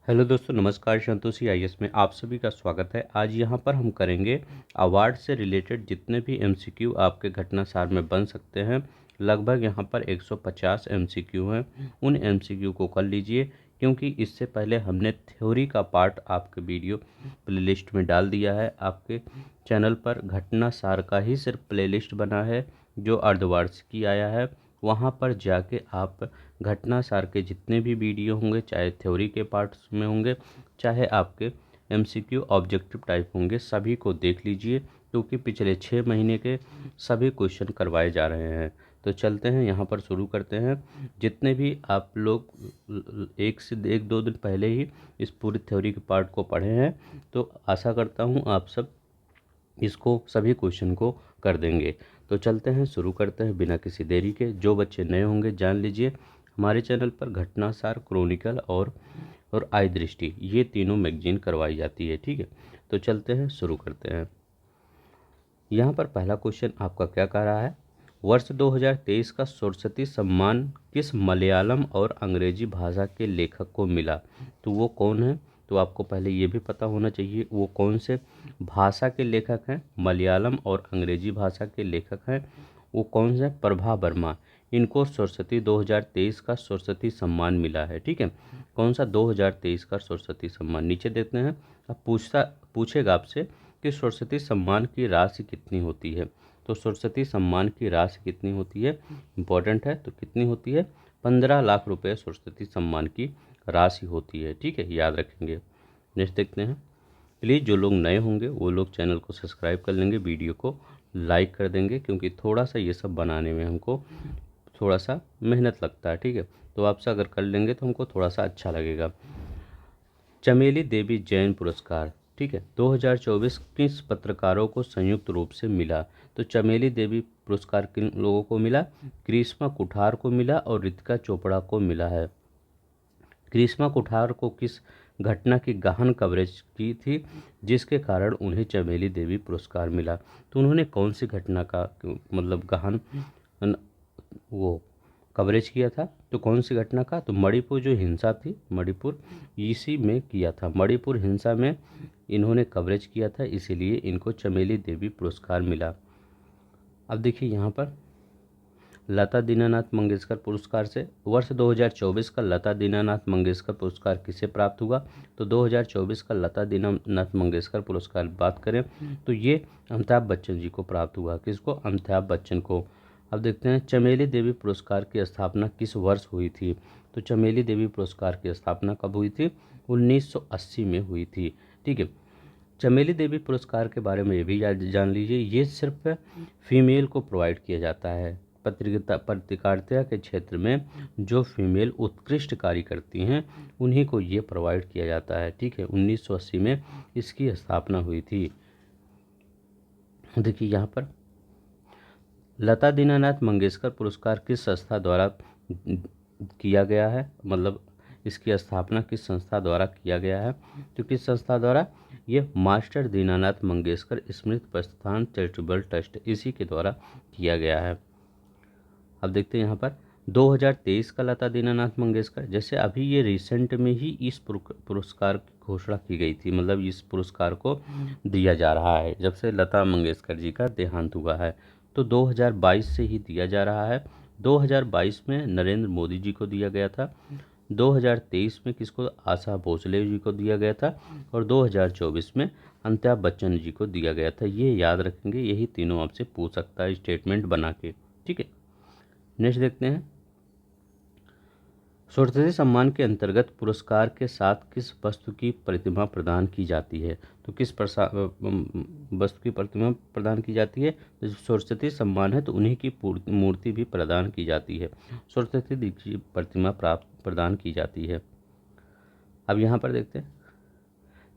Hello दोस्तों, नमस्कार। Santoshi IAS में आप सभी का स्वागत है। आज यहाँ पर हम करेंगे अवार्ड से रिलेटेड जितने भी एमसीक्यू आपके घटना सार में बन सकते हैं। लगभग यहाँ पर 150 एमसीक्यू हैं। उन एमसीक्यू को कर लीजिए, क्योंकि इससे पहले हमने थ्योरी का पार्ट आपके वीडियो प्लेलिस्ट में डाल दिया है। आपके चैनल पर घटना सार का ही सिर्फ प्लेलिस्ट बना है जो अर्धवार्षिकी आया है। वहाँ पर जाके आप घटना सार के जितने भी वीडियो होंगे, चाहे थ्योरी के पार्ट्स में होंगे, चाहे आपके एमसीक्यू ऑब्जेक्टिव टाइप होंगे, सभी को देख लीजिए, क्योंकि पिछले 6 महीने के सभी क्वेश्चन करवाए जा रहे हैं। तो चलते हैं, यहाँ पर शुरू करते हैं। जितने भी आप लोग एक दो दिन पहले ही इस पूरी थ्योरी के पार्ट को पढ़े हैं, तो आशा करता हूँ आप सब इसको सभी क्वेश्चन को कर देंगे। तो चलते हैं, शुरू करते हैं बिना किसी देरी के। जो बच्चे नए होंगे जान लीजिए, हमारे चैनल पर घटनासार, क्रॉनिकल और आई दृष्टि, ये तीनों मैगजीन करवाई जाती है। ठीक है, तो चलते हैं, शुरू करते हैं। यहाँ पर पहला क्वेश्चन आपका क्या कह रहा है? वर्ष 2023 का सरस्वती सम्मान किस मलयालम और अंग्रेजी भाषा के लेखक को मिला? तो वो कौन है? तो आपको पहले ये भी पता होना चाहिए वो कौन से भाषा के लेखक हैं। मलयालम और अंग्रेजी भाषा के लेखक हैं। वो कौन से? प्रभा वर्मा। इनको सरस्वती 2023 का सरस्वती सम्मान मिला है। ठीक है, कौन सा? 2023 का सरस्वती सम्मान। नीचे देखते हैं। अब पूछेगा आपसे कि सरस्वती सम्मान की राशि कितनी होती है। तो सरस्वती सम्मान की राशि कितनी होती है, इम्पोर्टेंट है। तो कितनी होती है? 15 लाख रुपए सरस्वती सम्मान की राशि होती है। ठीक है, याद रखेंगे। नेक्स्ट देखते हैं। प्लीज़ जो लोग नए होंगे वो लोग चैनल को सब्सक्राइब कर लेंगे, वीडियो को लाइक कर देंगे, क्योंकि थोड़ा सा ये सब बनाने में हमको थोड़ा सा मेहनत लगता है। ठीक है, तो आपसे अगर कर लेंगे तो हमको थोड़ा सा अच्छा लगेगा। चमेली देवी जैन पुरस्कार, ठीक है, 2024 किस पत्रकारों को संयुक्त रूप से मिला? तो चमेली देवी पुरस्कार किन लोगों को मिला? ग्रीष्मा कुठार को मिला और रितिका चोपड़ा को मिला है। ग्रीष्मा कुठार को किस घटना की गहन कवरेज की थी जिसके कारण उन्हें चमेली देवी पुरस्कार मिला? तो उन्होंने कौन सी घटना का मतलब गहन वो कवरेज किया था? तो कौन सी घटना का? तो मणिपुर जो हिंसा थी, मणिपुर इसी में किया था। मणिपुर हिंसा में इन्होंने कवरेज किया था, इसीलिए इनको चमेली देवी पुरस्कार मिला। अब देखिए यहाँ पर लता दीनानाथ मंगेशकर पुरस्कार से वर्ष 2024 का लता दीनानाथ मंगेशकर पुरस्कार किसे प्राप्त हुआ? तो 2024 का लता दीनानाथ मंगेशकर पुरस्कार बात करें तो ये अमिताभ बच्चन जी को प्राप्त हुआ। किसको? अमिताभ बच्चन को। अब देखते हैं चमेली देवी पुरस्कार की स्थापना किस वर्ष हुई थी? तो चमेली देवी पुरस्कार की स्थापना कब हुई थी? 1980 में हुई थी। ठीक है, चमेली देवी पुरस्कार के बारे में ये भी जान लीजिए, ये सिर्फ फीमेल को प्रोवाइड किया जाता है। पत्रकारिता के क्षेत्र में जो फीमेल उत्कृष्ट कार्य करती हैं उन्हीं को ये प्रोवाइड किया जाता है। ठीक है, 1980 में इसकी स्थापना हुई थी। देखिए यहाँ पर लता दीनानाथ मंगेशकर पुरस्कार किस संस्था द्वारा किया गया है, मतलब इसकी स्थापना किस संस्था द्वारा किया गया है? तो किस संस्था द्वारा? ये मास्टर दीनानाथ मंगेशकर स्मृति प्रस्थान चैरिटेबल ट्रस्ट, इसी के द्वारा किया गया है। अब देखते हैं यहाँ पर 2023 का लता दीनानाथ मंगेशकर, जैसे अभी ये रिसेंट में ही इस पुरस्कार की घोषणा की गई थी, मतलब इस पुरस्कार को दिया जा रहा है जब से लता मंगेशकर जी का देहांत हुआ है। तो 2022 से ही दिया जा रहा है। 2022 में नरेंद्र मोदी जी को दिया गया था, 2023 में किसको? आशा भोसले जी को दिया गया था, और 2024 में अमिताभ बच्चन जी को दिया गया था। ये याद रखेंगे, यही तीनों आपसे पूछ सकता है स्टेटमेंट बना के। ठीक है, नेक्स्ट देखते हैं। सरस्वती सम्मान के अंतर्गत पुरस्कार के साथ किस वस्तु की प्रतिमा प्रदान की जाती है? तो किस वस्तु की प्रतिमा प्रदान की जाती है? तो सरस्वती सम्मान है तो उन्हीं की मूर्ति भी प्रदान की जाती है। सरस्वती जी की प्रतिमा प्रदान की जाती है। अब यहाँ पर देखते हैं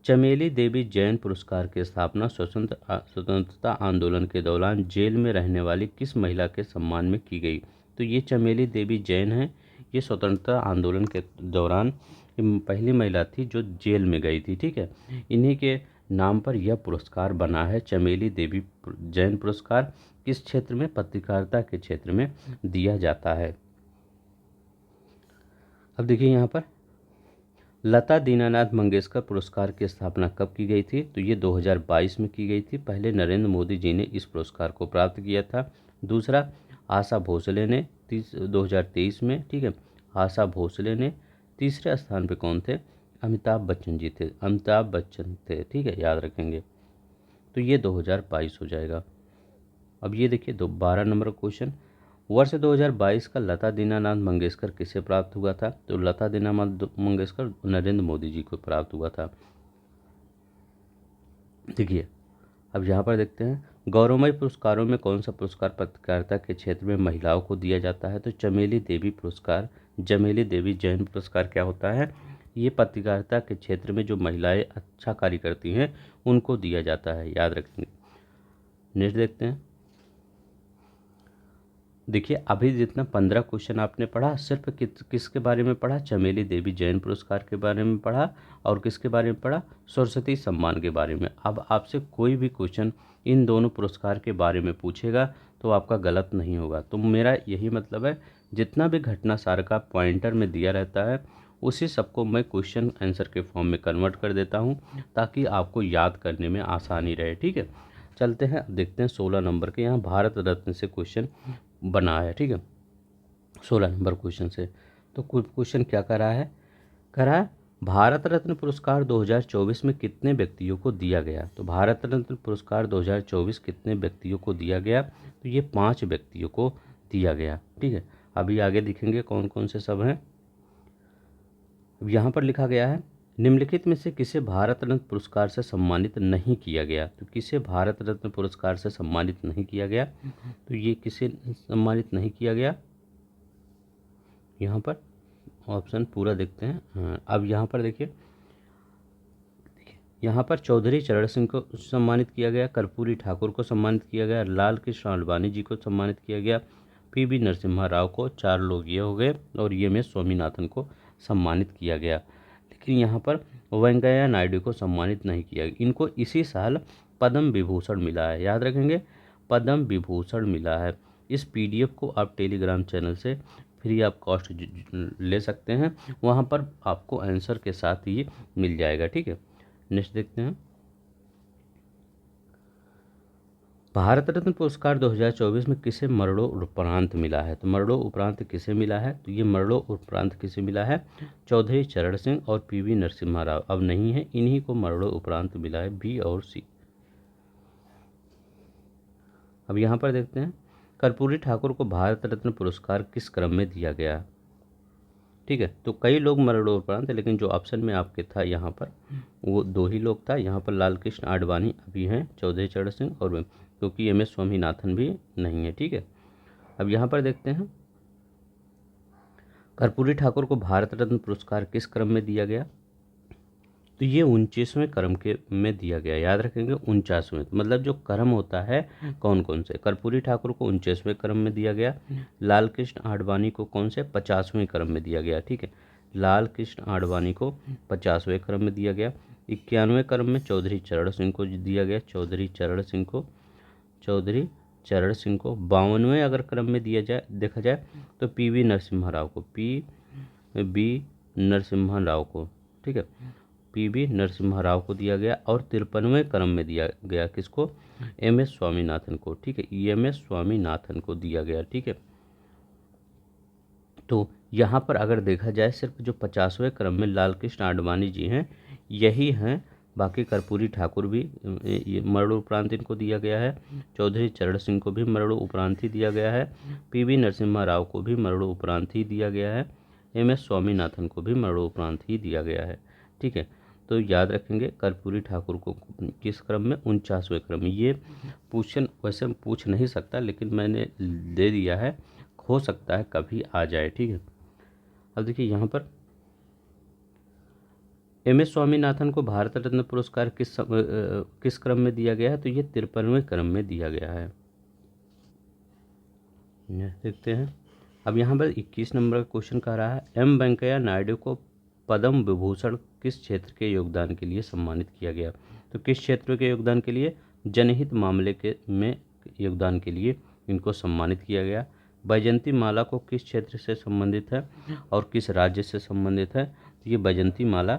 चमेली देवी जैन पुरस्कार की स्थापना स्वतंत्रता आंदोलन के दौरान जेल में रहने वाली किस महिला के सम्मान में की गई? तो ये चमेली देवी जैन है। ये स्वतंत्रता आंदोलन के दौरान पहली महिला थी जो जेल में गई थी। ठीक है, इन्हीं के नाम पर यह पुरस्कार बना है, चमेली देवी जैन पुरस्कार। किस क्षेत्र में? पत्रकारिता के क्षेत्र में दिया जाता है। अब देखिए यहाँ पर लता दीनानाथ मंगेशकर पुरस्कार की स्थापना कब की गई थी? तो ये 2022 में की गई थी। पहले नरेंद्र मोदी जी ने इस पुरस्कार को प्राप्त किया था। दूसरा, आशा भोसले ने 2023 में, ठीक है। आशा भोसले ने। तीसरे स्थान पे कौन थे? अमिताभ बच्चन जी थे। अमिताभ बच्चन थे, ठीक है, याद रखेंगे। तो ये 2022 हो जाएगा। अब ये देखिए 12 नंबर क्वेश्चन, वर्ष 2022 का लता दीनानाथ मंगेशकर किसे प्राप्त हुआ था? तो लता दीनानाथ मंगेशकर नरेंद्र मोदी जी को प्राप्त हुआ था। देखिए अब यहाँ पर देखते हैं, गौरवमय पुरस्कारों में कौन सा पुरस्कार पत्रकारिता के क्षेत्र में महिलाओं को दिया जाता है? तो चमेली देवी पुरस्कार, चमेली देवी जैन पुरस्कार क्या होता है? ये पत्रकारिता के क्षेत्र में जो महिलाएं अच्छा कार्य करती हैं उनको दिया जाता है, याद रखेंगे। नेक्स्ट देखते हैं। देखिए अभी जितना 15 क्वेश्चन आपने पढ़ा, सिर्फ किसके बारे में पढ़ा? चमेली देवी जैन पुरस्कार के बारे में पढ़ा। और किसके बारे में पढ़ा? सरस्वती सम्मान के बारे में। अब आपसे कोई भी क्वेश्चन इन दोनों पुरस्कार के बारे में पूछेगा तो आपका गलत नहीं होगा। तो मेरा यही मतलब है, जितना भी घटना सार का पॉइंटर में दिया रहता है उसी सबको मैं क्वेश्चन आंसर के फॉर्म में कन्वर्ट कर देता हूँ, ताकि आपको याद करने में आसानी रहे, ठीक है। चलते हैं, अब देखते हैं 16 नंबर के। यहाँ भारत रत्न से क्वेश्चन बना है, ठीक है, 16 नंबर क्वेश्चन से। तो क्वेश्चन क्या कर रहा है? कह रहा है भारत रत्न पुरस्कार 2024 में कितने व्यक्तियों को दिया गया? तो भारत रत्न पुरस्कार 2024 कितने व्यक्तियों को दिया गया? तो ये 5 व्यक्तियों को दिया गया, ठीक है। अभी आगे दिखेंगे कौन कौन से सब हैं। अब यहाँ पर लिखा गया है, निम्नलिखित में से किसे भारत रत्न पुरस्कार से सम्मानित नहीं किया गया? तो किसे भारत रत्न पुरस्कार से सम्मानित नहीं किया गया? तो ये किसे सम्मानित नहीं किया गया? यहाँ पर ऑप्शन पूरा देखते हैं। हाँ, अब यहाँ पर देखिए, यहाँ पर चौधरी चरण सिंह को सम्मानित किया गया, कर्पूरी ठाकुर को सम्मानित किया गया, लाल कृष्ण आडवाणी जी को सम्मानित किया गया, पीवी नरसिम्हा राव को, 4 लोग ये हो गए, और एम.एस. स्वामीनाथन को सम्मानित किया गया। लेकिन यहाँ पर वेंकैया नायडू को सम्मानित नहीं किया गया। इनको इसी साल पद्म विभूषण मिला है, याद रखेंगे, पद्म विभूषण मिला है। इस पीडीएफ को आप टेलीग्राम चैनल से फ्री ऑफ कॉस्ट ले सकते हैं, वहाँ पर आपको आंसर के साथ ही मिल जाएगा, ठीक है। नेक्स्ट देखते हैं, भारत रत्न पुरस्कार 2024 में किसे मरणोपरांत मिला है? तो मरणोपरांत किसे मिला है? तो ये मरणोपरांत किसे मिला है? चौधरी चरण सिंह और पीवी नरसिम्हा राव अब नहीं है, इन्हीं को मरणोपरांत मिला है, बी और सी। अब यहाँ पर देखते हैं, कर्पूरी ठाकुर को भारत रत्न पुरस्कार किस क्रम में दिया गया? ठीक है, तो कई लोग मरणोपरांत, लेकिन जो ऑप्शन में आपके था यहाँ पर वो 2 ही लोग था। यहाँ पर लाल कृष्ण आडवाणी अभी हैं, चौधरी चरण सिंह, और क्योंकि एम.एस. स्वामीनाथन भी नहीं है, ठीक है। अब यहाँ पर देखते हैं, कर्पूरी ठाकुर को भारत रत्न पुरस्कार किस क्रम में दिया गया? तो ये 29वें क्रम के में दिया गया, याद रखेंगे, 49वें, मतलब जो क्रम होता है कौन कौन से। कर्पूरी ठाकुर को 29वें क्रम में दिया गया, लाल कृष्ण आडवाणी को कौन से 50वें क्रम में दिया गया, ठीक है। लाल कृष्ण आडवाणी को 50वें क्रम में दिया गया। 91वें क्रम में चौधरी चरण सिंह को दिया गया, चौधरी चरण सिंह को 52वें अगर क्रम में दिया जाए, देखा जाए तो पीवी नरसिम्हा राव को, पीवी नरसिम्हा राव को, ठीक है, पीवी नरसिम्हा राव को दिया गया। और 53वें क्रम में दिया गया किसको? एम.एस. स्वामीनाथन को, ठीक है, एम.एस. स्वामीनाथन को दिया गया, ठीक है। तो यहाँ पर अगर देखा जाए, सिर्फ जो 50वें क्रम में लाल कृष्ण आडवाणी जी हैं यही हैं, बाकी कर्पूरी ठाकुर भी मरणोपरांत इनको दिया गया है, चौधरी चरण सिंह को भी मरणोपरांत ही दिया गया है, पीवी नरसिम्हा राव को भी मरणोपरांत ही दिया गया है, एम.एस. स्वामीनाथन को भी मरणोपरांत ही दिया गया है, ठीक है। तो याद रखेंगे, कर्पूरी ठाकुर को किस क्रम में? 49वें क्रम में। ये क्वेश्चन वैसे पूछ नहीं सकता, लेकिन मैंने दे दिया है, हो सकता है कभी आ जाए, ठीक है। अब देखिए यहाँ पर एम.एस. स्वामीनाथन को भारत रत्न पुरस्कार किस क्रम में दिया गया है? तो ये 53वें क्रम में दिया गया है। देखते हैं, अब यहाँ पर 21 नंबर का क्वेश्चन कह रहा है, एम वेंकैया नायडू को पद्म विभूषण किस क्षेत्र के योगदान के लिए सम्मानित किया गया? तो किस क्षेत्र के योगदान के लिए? जनहित मामले के में योगदान के लिए इनको सम्मानित किया गया। वैजयंती माला को किस क्षेत्र से संबंधित है और किस राज्य से संबंधित है? तो ये बैजंती माला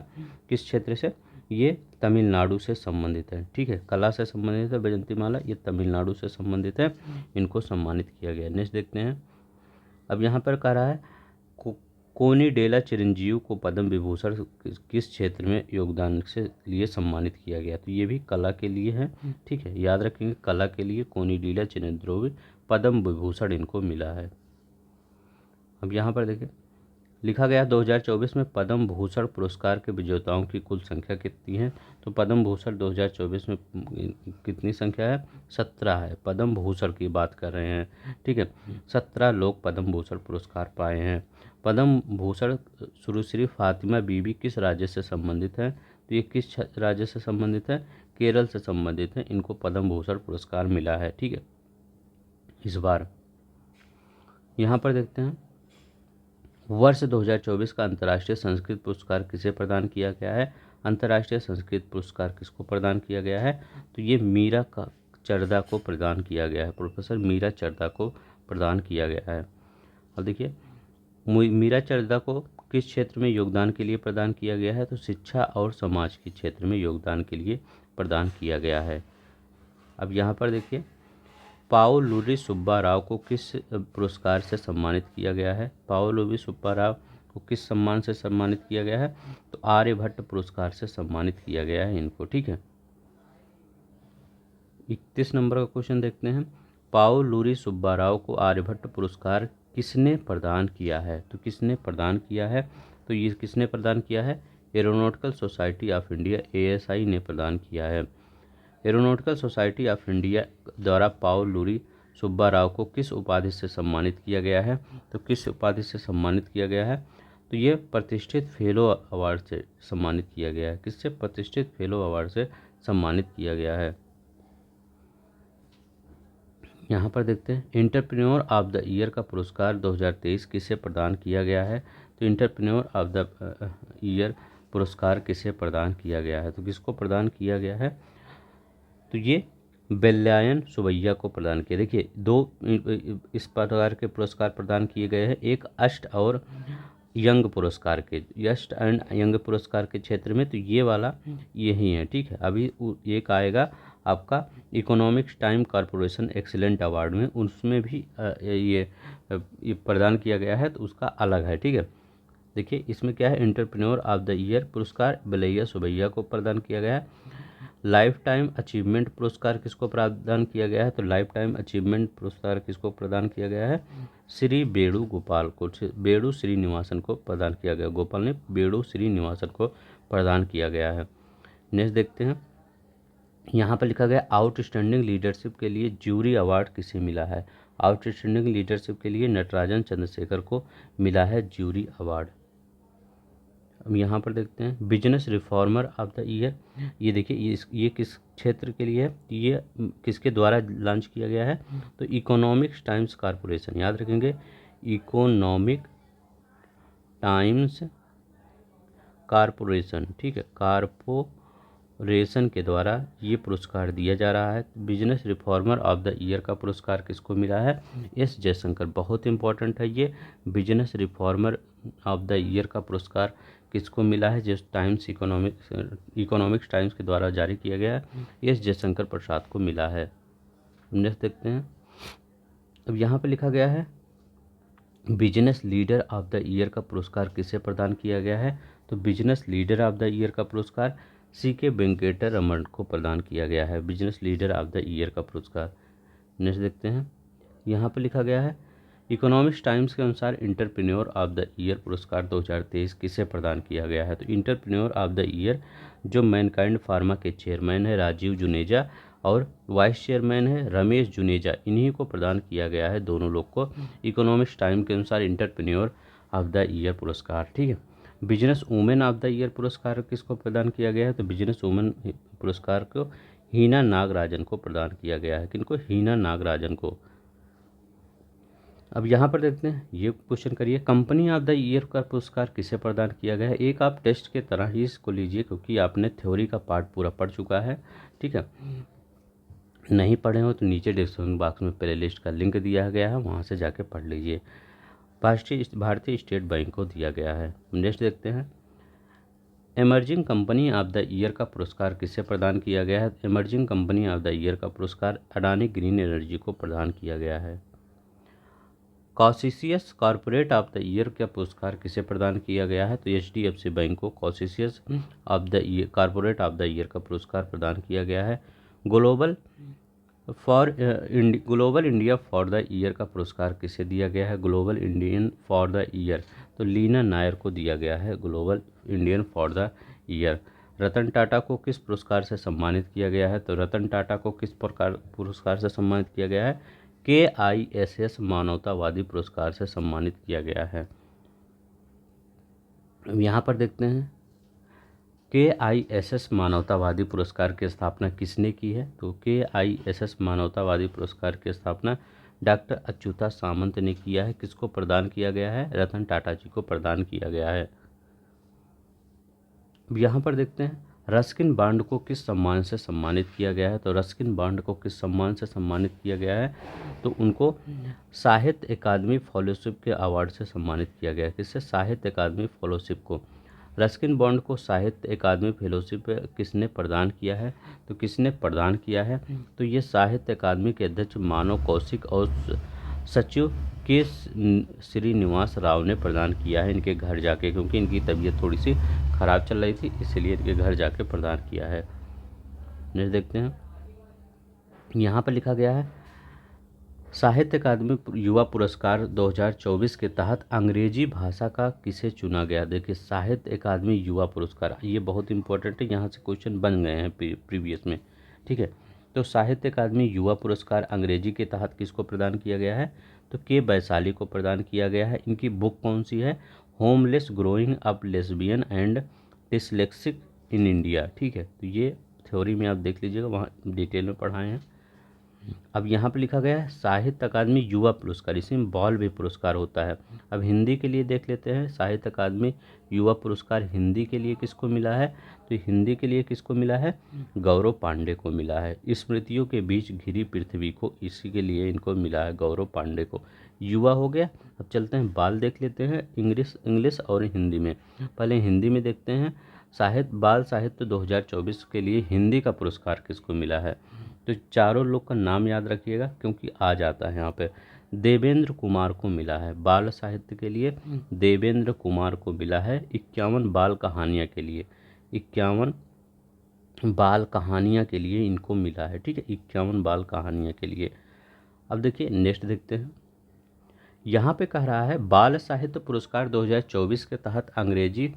किस क्षेत्र से, ये तमिलनाडु से संबंधित है। ठीक है, कला से संबंधित है बैजंती माला, ये तमिलनाडु से संबंधित है, इनको सम्मानित किया गया। नेक्स्ट देखते हैं। अब यहाँ पर कह रहा है कोनी डेला चिरंजीव को पद्म विभूषण किस क्षेत्र में योगदान से लिए सम्मानित किया गया। तो ये भी कला के लिए है। ठीक है, याद रखेंगे कला के लिए कोनी डेला चिरंजीव पद्म विभूषण इनको मिला है। अब यहाँ पर देखिए लिखा गया 2024 में पद्म भूषण पुरस्कार के विजेताओं की कुल संख्या कितनी है। तो पद्म भूषण 2024 में कितनी संख्या है, 17 है। पद्म भूषण की बात कर रहे हैं। ठीक है, 17 लोग पद्म भूषण पुरस्कार पाए हैं। पद्म भूषण सुश्री फातिमा बीबी किस राज्य से संबंधित है। तो ये किस राज्य से संबंधित है, केरल से संबंधित है, इनको पद्म भूषण पुरस्कार मिला है। ठीक है, इस बार यहाँ पर देखते हैं वर्ष 2024 का अंतर्राष्ट्रीय संस्कृत पुरस्कार किसे प्रदान किया गया है। अंतर्राष्ट्रीय संस्कृत पुरस्कार किसको प्रदान किया गया है। तो ये मीरा चरदा को प्रदान किया गया है, प्रोफेसर मीरा चरदा को प्रदान किया गया है। अब देखिए मीरा चरदा को किस क्षेत्र में योगदान के लिए प्रदान किया गया है। तो शिक्षा और समाज के क्षेत्र में योगदान के लिए प्रदान किया गया है। अब यहाँ पर देखिए पाओलुरी सुब्बा राव को किस पुरस्कार से सम्मानित किया गया है। पाओलुरी सुब्बा राव को किस सम्मान से सम्मानित किया गया है। तो आर्यभट्ट पुरस्कार से सम्मानित किया गया है इनको। ठीक है, 31 नंबर का क्वेश्चन देखते हैं। पाओलुरी सुब्बा राव को आर्यभट्ट पुरस्कार किसने प्रदान किया है। तो किसने प्रदान किया है, तो ये किसने प्रदान किया है, aeronautical society of India ASI ने प्रदान किया है। एरोनॉटिकल सोसाइटी ऑफ इंडिया द्वारा पाओलुरी सुब्बा राव को किस उपाधि से सम्मानित किया गया है। तो किस उपाधि से सम्मानित किया गया है, तो ये प्रतिष्ठित फेलो अवार्ड से सम्मानित किया गया है। किससे, प्रतिष्ठित फेलो अवार्ड से सम्मानित किया गया है। यहाँ पर देखते हैं एंटरप्रेन्योर ऑफ द ईयर का पुरस्कार 2023 किसे प्रदान किया गया है। तो एंटरप्रेन्योर ऑफ द ईयर पुरस्कार किसे प्रदान किया गया है, तो किसको प्रदान किया गया है, तो ये बेल्यायन सुबैया को प्रदान किया। देखिए दो इस प्रकार के पुरस्कार प्रदान किए गए हैं, एक अष्ट और यंग पुरस्कार के, अष्ट एंड यंग पुरस्कार के क्षेत्र में, तो ये वाला यही है। ठीक है, अभी एक आएगा आपका economics time corporation excellent award में, उसमें भी ये प्रदान किया गया है, तो उसका अलग है। ठीक है, देखिए इसमें क्या है, एंटरप्रेन्योर ऑफ द ईयर पुरस्कार बेलैया सुबैया को प्रदान किया गया है। लाइफ टाइम अचीवमेंट पुरस्कार किसको प्रदान किया गया है, तो लाइफ टाइम अचीवमेंट पुरस्कार किसको प्रदान किया गया है, श्री बेड़ू गोपाल को, बेड़ू श्रीनिवासन को प्रदान किया गया। गोपाल ने बेड़ू श्रीनिवासन को प्रदान किया गया है। नेक्स्ट देखते हैं, यहाँ पर लिखा गया आउटस्टैंडिंग लीडरशिप के लिए ज्यूरी अवार्ड किसे मिला है। आउटस्टैंडिंग लीडरशिप के लिए नटराजन चंद्रशेखर को मिला है ज्यूरी अवार्ड। अब यहाँ पर देखते हैं business reformer of the year, ये देखिए ये किस क्षेत्र के लिए है, ये किसके द्वारा लॉन्च किया गया है, तो इकोनॉमिक्स टाइम्स कॉरपोरेशन, याद रखेंगे इकोनॉमिक टाइम्स कॉरपोरेशन। ठीक है, कॉरपोरेशन के द्वारा ये पुरस्कार दिया जा रहा है। Business reformer of the year का पुरस्कार किसको मिला है, एस जयशंकर। बहुत इंपॉर्टेंट है ये, business reformer of the year का पुरस्कार किसको मिला है, जिस टाइम्स इकोनॉमिक्स टाइम्स के द्वारा जारी किया गया है, एस जयशंकर प्रसाद को मिला है। नेक्स्ट देखते हैं, अब यहाँ पे लिखा गया है business leader of the year का पुरस्कार किसे प्रदान किया गया है, तो business leader of the year का पुरस्कार CK वेंकट रमन को प्रदान किया गया है, business leader of the year का पुरस्कार। नेक्स्ट देखते हैं, यहाँ पर लिखा गया है इकोनॉमिक्स टाइम्स के अनुसार इंटरप्रेन्योर ऑफ द ईयर पुरस्कार 2023 किसे प्रदान किया गया है, तो इंटरप्रेन्योर ऑफ द ईयर जो मैनकाइंड फार्मा के चेयरमैन है राजीव जुनेजा और वाइस चेयरमैन है रमेश जुनेजा, इन्हीं को प्रदान किया गया है, दोनों लोग को इकोनॉमिक्स टाइम के अनुसार इंटरप्रेन्योर ऑफ द ईयर पुरस्कार। ठीक है, business women of the year पुरस्कार किसको प्रदान किया गया है, तो बिजनेस वुमेन पुरस्कार को हीना नागराजन को प्रदान किया गया है। किनको, हीना नागराजन को। अब यहाँ पर देखते हैं, ये क्वेश्चन करिए कंपनी ऑफ द ईयर का पुरस्कार किसे प्रदान किया गया है। एक आप टेस्ट के तरह ही इसको लीजिए क्योंकि आपने थ्योरी का पार्ट पूरा पढ़ चुका है। ठीक है, नहीं पढ़े हो तो नीचे डिस्क्रिप्शन बॉक्स में प्ले लिस्ट का लिंक दिया गया है, वहाँ से जाके पढ़ लीजिए। भारतीय स्टेट बैंक को दिया गया है। नेक्स्ट देखते हैं, emerging company of the year का पुरस्कार किसे प्रदान किया गया है? Emerging company of the year का पुरस्कार अडानी ग्रीन एनर्जी को प्रदान किया गया है। Conscious corporate of the year का पुरस्कार किसे प्रदान किया गया है? तो HDFC बैंक को conscious of the year corporate of the year का पुरस्कार प्रदान किया गया है। Global global India for the year का पुरस्कार किसे दिया गया है? Global Indian for the year तो लीना नायर को दिया गया है global Indian for the year. Ratan Tata को किस पुरस्कार से सम्मानित किया गया है? तो रतन टाटा को किस प्रकार पुरस्कार से सम्मानित किया गया है? KISS मानवतावादी पुरस्कार से सम्मानित किया गया है। अब यहाँ पर देखते हैं KISS मानवतावादी पुरस्कार की स्थापना किसने की है? तो KISS मानवतावादी पुरस्कार की स्थापना डॉक्टर अच्युता सामंत ने किया है। किसको प्रदान किया गया है? रतन टाटा जी को प्रदान किया गया है। अब यहाँ पर देखते हैं रस्किन बॉन्ड को किस सम्मान से सम्मानित किया गया है? तो रस्किन बॉन्ड को किस सम्मान से सम्मानित किया गया है? तो उनको साहित्य अकादमी फेलोशिप के अवार्ड से सम्मानित किया गया है। किससे? साहित्य अकादमी फेलोशिप को। रस्किन बॉन्ड को साहित्य अकादमी फेलोशिप किसने प्रदान किया है? तो किसने प्रदान किया है? तो ये साहित्य अकादमी के अध्यक्ष मानव कौशिक और सचिव के श्रीनिवास राव ने प्रदान किया है इनके घर जाके, क्योंकि इनकी तबीयत थोड़ी सी खराब चल रही थी, इसलिए इनके घर जाके प्रदान किया है। नेक्स्ट देखते हैं, यहाँ पर लिखा गया है साहित्य अकादमी युवा पुरस्कार 2024 के तहत अंग्रेजी भाषा का किसे चुना गया? देखिए साहित्य अकादमी युवा पुरस्कार ये बहुत इंपॉर्टेंट है, यहाँ से क्वेश्चन बन गए हैं प्रीवियस में, ठीक है। तो साहित्य अकादमी युवा पुरस्कार अंग्रेजी के तहत किसको प्रदान किया गया है? तो के वैशाली को प्रदान किया गया है। इनकी बुक कौन सी है? Homeless growing up lesbian and dyslexic in India, ठीक है। तो ये थ्योरी में आप देख लीजिएगा, वहाँ डिटेल में पढ़ाए हैं। अब यहाँ पे लिखा गया है साहित्य अकादमी युवा पुरस्कार, इसमें बाल भी पुरस्कार होता है। अब हिंदी के लिए देख लेते हैं, साहित्य अकादमी युवा पुरस्कार हिंदी के लिए किसको मिला है? तो हिंदी के लिए किसको मिला है? गौरव पांडे को मिला है। स्मृतियों के बीच घिरी पृथ्वी को, इसी के लिए इनको मिला है, गौरव पांडे को। युवा हो गया। अब चलते हैं बाल देख लेते हैं, इंग्लिश और हिंदी में। पहले हिंदी में देखते हैं बाल साहित्य 2024 के लिए हिंदी का पुरस्कार किसको मिला है? तो चारों लोग का नाम याद रखिएगा, क्योंकि आ जाता है यहाँ पे। देवेंद्र कुमार को मिला है बाल साहित्य के लिए, देवेंद्र कुमार को मिला है 51 बाल कहानियाँ के लिए, 51 बाल कहानियाँ के लिए इनको मिला है, ठीक है, 51 बाल कहानियाँ के लिए। अब देखिए नेक्स्ट देखते हैं, यहाँ पे कह रहा है बाल साहित्य पुरस्कार 2024 के तहत अंग्रेजी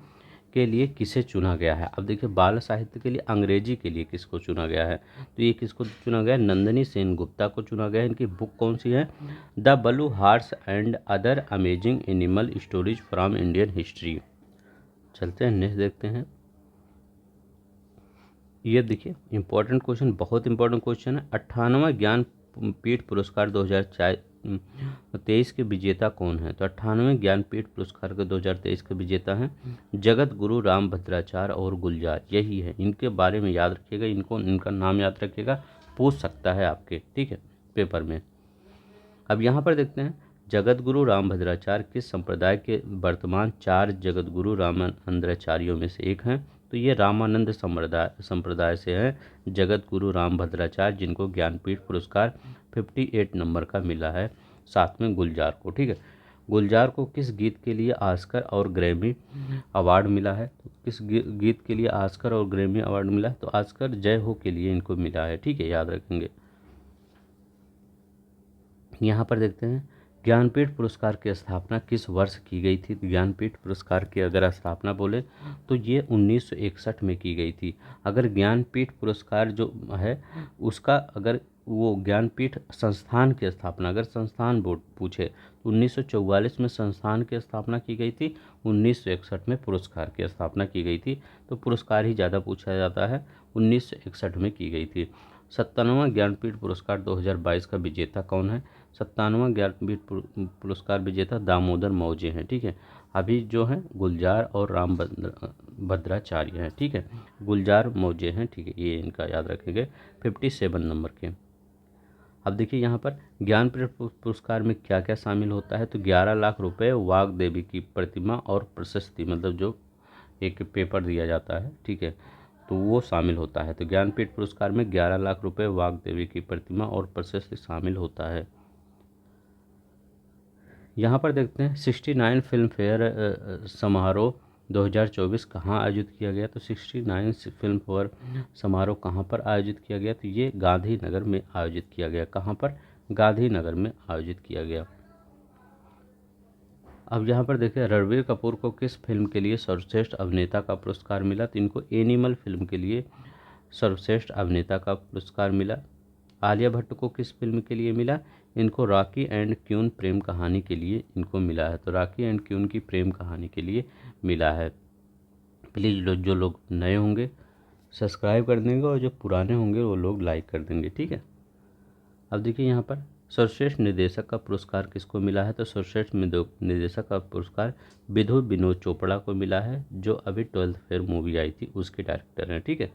के लिए किसे चुना गया है? अब देखिए बाल साहित्य के लिए अंग्रेजी के लिए किसको चुना गया है? तो ये किसको चुना गया है? नंदिनी सेन गुप्ता को चुना गया है। इनकी बुक कौन सी है? The blue horse and other amazing animal stories from Indian history. चलते हैं नेक्स्ट देखते हैं, ये देखिए इंपॉर्टेंट क्वेश्चन, बहुत इंपॉर्टेंट क्वेश्चन है। 98वां ज्ञानपीठ पुरस्कार 2023 के विजेता कौन है? तो 98वें ज्ञानपीठ पुरस्कार के 2023 के विजेता हैं जगत गुरु राम भद्राचार्य और गुलजार, यही है। इनके बारे में याद रखिएगा, इनका नाम याद रखिएगा, पूछ सकता है आपके, ठीक है, पेपर में। अब यहाँ पर देखते हैं जगत गुरु राम भद्राचार्य किस संप्रदाय के वर्तमान 4 जगत गुरु रामानंदाचार्यों में से एक हैं? तो ये रामानंद संप्रदाय से हैं जगत गुरु राम भद्राचार्य, जिनको ज्ञानपीठ पुरस्कार 58 नंबर का मिला है। साथ में गुलजार को, ठीक है। गुलजार को किस गीत के लिए ऑस्कर और ग्रैमी अवार्ड मिला है? तो किस गीत के लिए ऑस्कर और ग्रैमी अवार्ड मिला है? तो ऑस्कर जय हो के लिए इनको मिला है, ठीक है, याद रखेंगे। यहाँ पर देखते हैं ज्ञानपीठ पुरस्कार की स्थापना किस वर्ष की गई थी? ज्ञानपीठ पुरस्कार की अगर स्थापना बोले तो ये 1961 में की गई थी। अगर ज्ञानपीठ पुरस्कार जो है उसका, अगर वो ज्ञानपीठ संस्थान की स्थापना, अगर संस्थान बोर्ड पूछे तो 1944 में संस्थान की स्थापना की गई थी, 1961 में पुरस्कार की स्थापना की गई थी। तो पुरस्कार ही ज़्यादा पूछा जाता है, 1961 में की गई थी। 57वां ज्ञानपीठ पुरस्कार 2022 का विजेता कौन है? 57वां ज्ञानपीठ पुरस्कार विजेता दामोदर मौजे हैं, ठीक है। अभी जो हैं गुलजार और राम भद्राचार्य हैं, ठीक है, गुलजार मौजे हैं, ठीक है, ये इनका याद रखेंगे 57 नंबर के। अब देखिए यहाँ पर ज्ञानपीठ पुरस्कार में क्या क्या शामिल होता है? तो 11 लाख रुपए वाग्देवी की प्रतिमा और प्रशस्ति, मतलब जो एक पेपर दिया जाता है, ठीक है, तो वो शामिल होता है। तो ज्ञानपीठ पुरस्कार में 11 लाख रुपए, वाग्देवी की प्रतिमा और प्रशस्ति शामिल होता है। यहाँ पर देखते हैं 69 फिल्म फेयर समारोह 2024 कहाँ आयोजित किया गया। तो 69 फिल्म फेयर समारोह कहाँ पर आयोजित किया गया, तो ये गांधीनगर में आयोजित किया गया। कहाँ पर, गांधीनगर में आयोजित किया गया। अब यहाँ पर देखिए रणबीर कपूर को किस फिल्म के लिए सर्वश्रेष्ठ अभिनेता का पुरस्कार मिला, तो इनको एनिमल फिल्म के लिए सर्वश्रेष्ठ अभिनेता का पुरस्कार मिला। आलिया भट्ट को किस फिल्म के लिए मिला, इनको रॉकी एंड क्यून प्रेम कहानी के लिए इनको मिला है। तो रॉकी एंड क्यून की प्रेम कहानी के लिए मिला है। प्लीज़ जो लोग नए होंगे सब्सक्राइब कर देंगे और जो पुराने होंगे वो लोग लाइक कर देंगे, ठीक है। अब देखिए यहाँ पर सर्वश्रेष्ठ निर्देशक का पुरस्कार किसको मिला है, तो सर्वश्रेष्ठ निर्देशक का पुरस्कार विधु विनोद चोपड़ा को मिला है, जो अभी 12th फेल मूवी आई थी उसके डायरेक्टर हैं, ठीक है।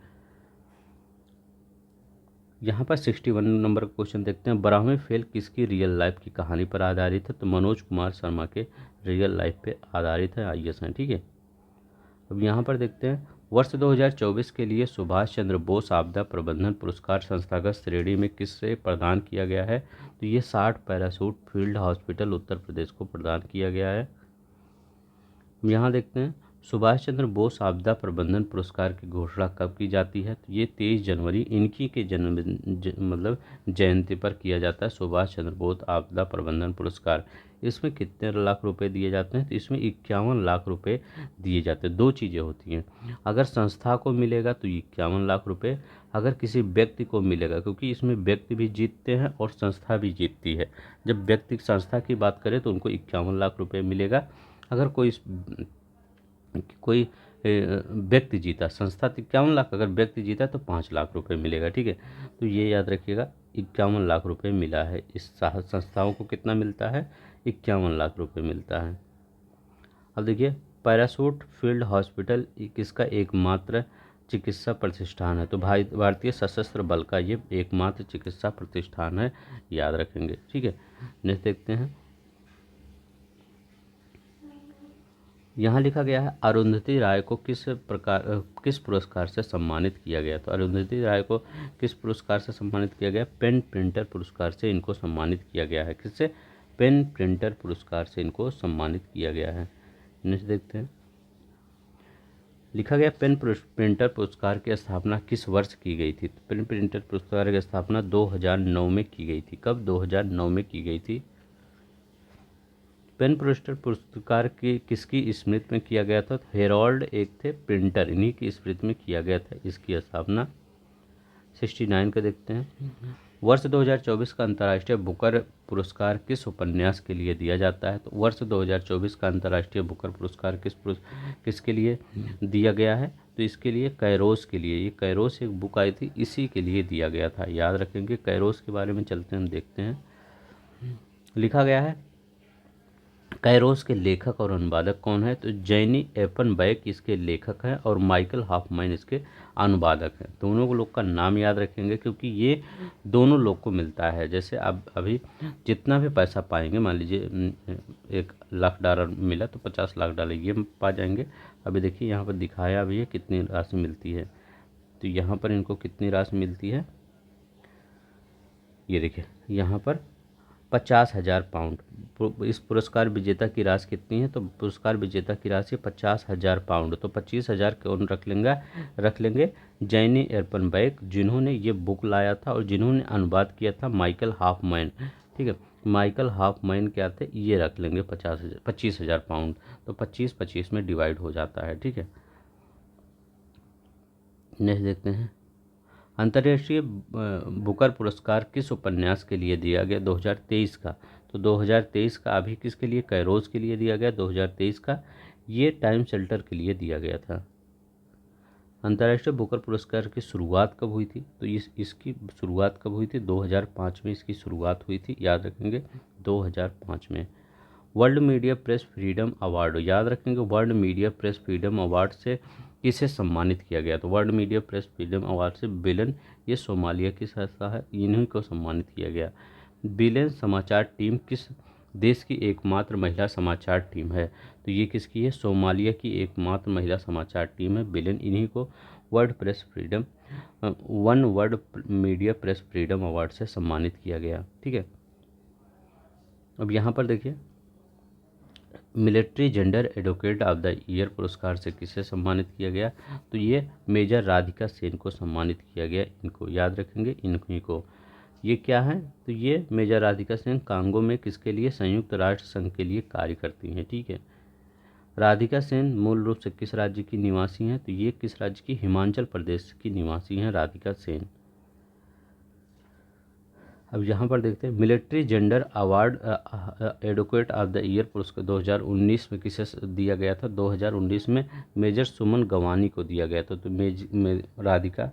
यहाँ पर 61 नंबर का क्वेश्चन देखते हैं। 12वें फेल किसकी रियल लाइफ की कहानी पर आधारित है, तो मनोज कुमार शर्मा के रियल लाइफ पे आधारित है, आईएएस हैं, ठीक है। अब यहाँ पर देखते हैं वर्ष 2024 के लिए सुभाष चंद्र बोस आपदा प्रबंधन पुरस्कार संस्थागत श्रेणी में किससे प्रदान किया गया है, तो ये 60 parachute field hospital Uttar Pradesh को प्रदान किया गया है। यहाँ देखते हैं सुभाष चंद्र बोस आपदा प्रबंधन पुरस्कार की घोषणा कब की जाती है, तो ये 23 जनवरी इनकी के मतलब जयंती पर किया जाता है सुभाष चंद्र बोस आपदा प्रबंधन पुरस्कार। इसमें कितने लाख रुपए दिए जाते हैं, तो इसमें 51 लाख रुपए दिए जाते हैं। दो चीज़ें होती हैं, अगर संस्था को मिलेगा तो 51 लाख रुपए, अगर किसी व्यक्ति को मिलेगा, क्योंकि इसमें व्यक्ति भी जीतते हैं और संस्था भी जीतती है। जब व्यक्ति संस्था की बात करें तो उनको 51 लाख रुपए मिलेगा। अगर कोई व्यक्ति जीता, संस्था 51 लाख, अगर व्यक्ति जीता तो 5 लाख रुपए मिलेगा, ठीक है। तो ये याद रखिएगा 51 लाख रुपए मिला है। इस संस्थाओं को कितना मिलता है, 51 लाख रुपए मिलता है। अब देखिए पैराशूट फील्ड हॉस्पिटल किसका एकमात्र चिकित्सा प्रतिष्ठान है, तो भारतीय सशस्त्र बल का ये एकमात्र चिकित्सा प्रतिष्ठान है, याद रखेंगे, ठीक है। नेक्स्ट देखते हैं, यहाँ लिखा गया है अरुंधति राय को किस पुरस्कार से सम्मानित किया गया। तो अरुंधति राय को किस पुरस्कार से सम्मानित किया गया, पेन प्रिंटर पुरस्कार से इनको सम्मानित किया गया है। किससे, पेन प्रिंटर पुरस्कार से इनको सम्मानित किया गया है। नेक्स्ट देखते हैं, लिखा गया पेन प्रिंटर पुरस्कार की स्थापना किस वर्ष की गई थी। तो पेन प्रिंटर पुरस्कार की स्थापना 2009 में की गई थी। कब, 2009 में की गई थी। पेन प्रिंटर पुरस्कार की किसकी स्मृति में किया गया था, हेरोल्ड एक थे प्रिंटर, इन्हीं की स्मृति में किया गया था इसकी स्थापना। 69 का देखते हैं, वर्ष 2024 का अंतर्राष्ट्रीय बुकर पुरस्कार किस उपन्यास के लिए दिया जाता है। तो वर्ष 2024 का अंतर्राष्ट्रीय बुकर पुरस्कार किसके लिए दिया गया है, तो इसके लिए कैरोस के लिए। ये कैरोस एक बुक आई थी, इसी के लिए दिया गया था, याद रखेंगे। कैरोस के बारे में चलते हैं, हम देखते हैं। लिखा गया है कैरोस के लेखक और अनुवादक कौन है, तो जैनी एपनबैक इसके लेखक हैं और माइकल हॉफमैन इसके अनुवादक हैं। दोनों लोग का नाम याद रखेंगे, क्योंकि ये दोनों लोग को मिलता है। जैसे अब अभी जितना भी पैसा पाएंगे, मान लीजिए $1,00,000 मिला तो $50 लाख ये पा जाएंगे। अभी देखिए यहाँ पर दिखाया भी है कितनी राशि मिलती है, तो यहाँ पर इनको कितनी राशि मिलती है, ये देखिए यहाँ पर 50,000 पाउंड। इस पुरस्कार विजेता की राशि कितनी है, तो पुरस्कार विजेता की राशि 50,000 पाउंड। तो 25,000 कौन रख लेंगे जैनी एपनबैक, जिन्होंने ये बुक लाया था और जिन्होंने अनुवाद किया था माइकल हॉफमैन, ठीक है। माइकल हॉफमैन क्या थे, ये रख लेंगे 25,000 पाउंड। तो 25-25 में डिवाइड हो जाता है, ठीक है। नेक्स्ट देखते हैं, अंतर्राष्ट्रीय बुकर पुरस्कार किस उपन्यास के लिए दिया गया 2023 का। तो 2023 का अभी किसके लिए, कैरोस के लिए दिया गया। 2023 का ये टाइम शेल्टर के लिए दिया गया था। अंतर्राष्ट्रीय बुकर पुरस्कार की शुरुआत कब हुई थी, तो इसकी शुरुआत कब हुई थी, 2005 में इसकी शुरुआत हुई थी, याद रखेंगे 2005 में। World media press freedom award, याद रखेंगे world media press freedom award से किसे सम्मानित किया गया। तो world media press freedom award से बिलन, ये सोमालिया की संस्था है, इन्हीं को सम्मानित किया गया। बिलन समाचार टीम किस देश की एकमात्र महिला समाचार टीम है। तो ये किसकी है? सोमालिया की एकमात्र महिला समाचार टीम है बिलेन। इन्हीं को world press freedom one world media press freedom award से सम्मानित किया गया। ठीक है, अब यहाँ पर देखिए, military gender advocate of the year पुरस्कार से किसे सम्मानित किया गया? तो ये मेजर राधिका सेन को सम्मानित किया गया। इनको याद रखेंगे, इन्हीं को। ये क्या है? तो ये मेजर राधिका सेन कांगो में किसके लिए? संयुक्त राष्ट्र संघ के लिए कार्य करती हैं। ठीक है, राधिका सेन मूल रूप से किस राज्य की निवासी हैं? तो ये किस राज्य की? हिमाचल प्रदेश की निवासी हैं राधिका सेन। अब यहाँ पर देखते हैं, military gender award advocate of the year पुरस्कार 2019 में किसे दिया गया था? 2019 में मेजर सुमन गवानी को दिया गया था। तो राधिका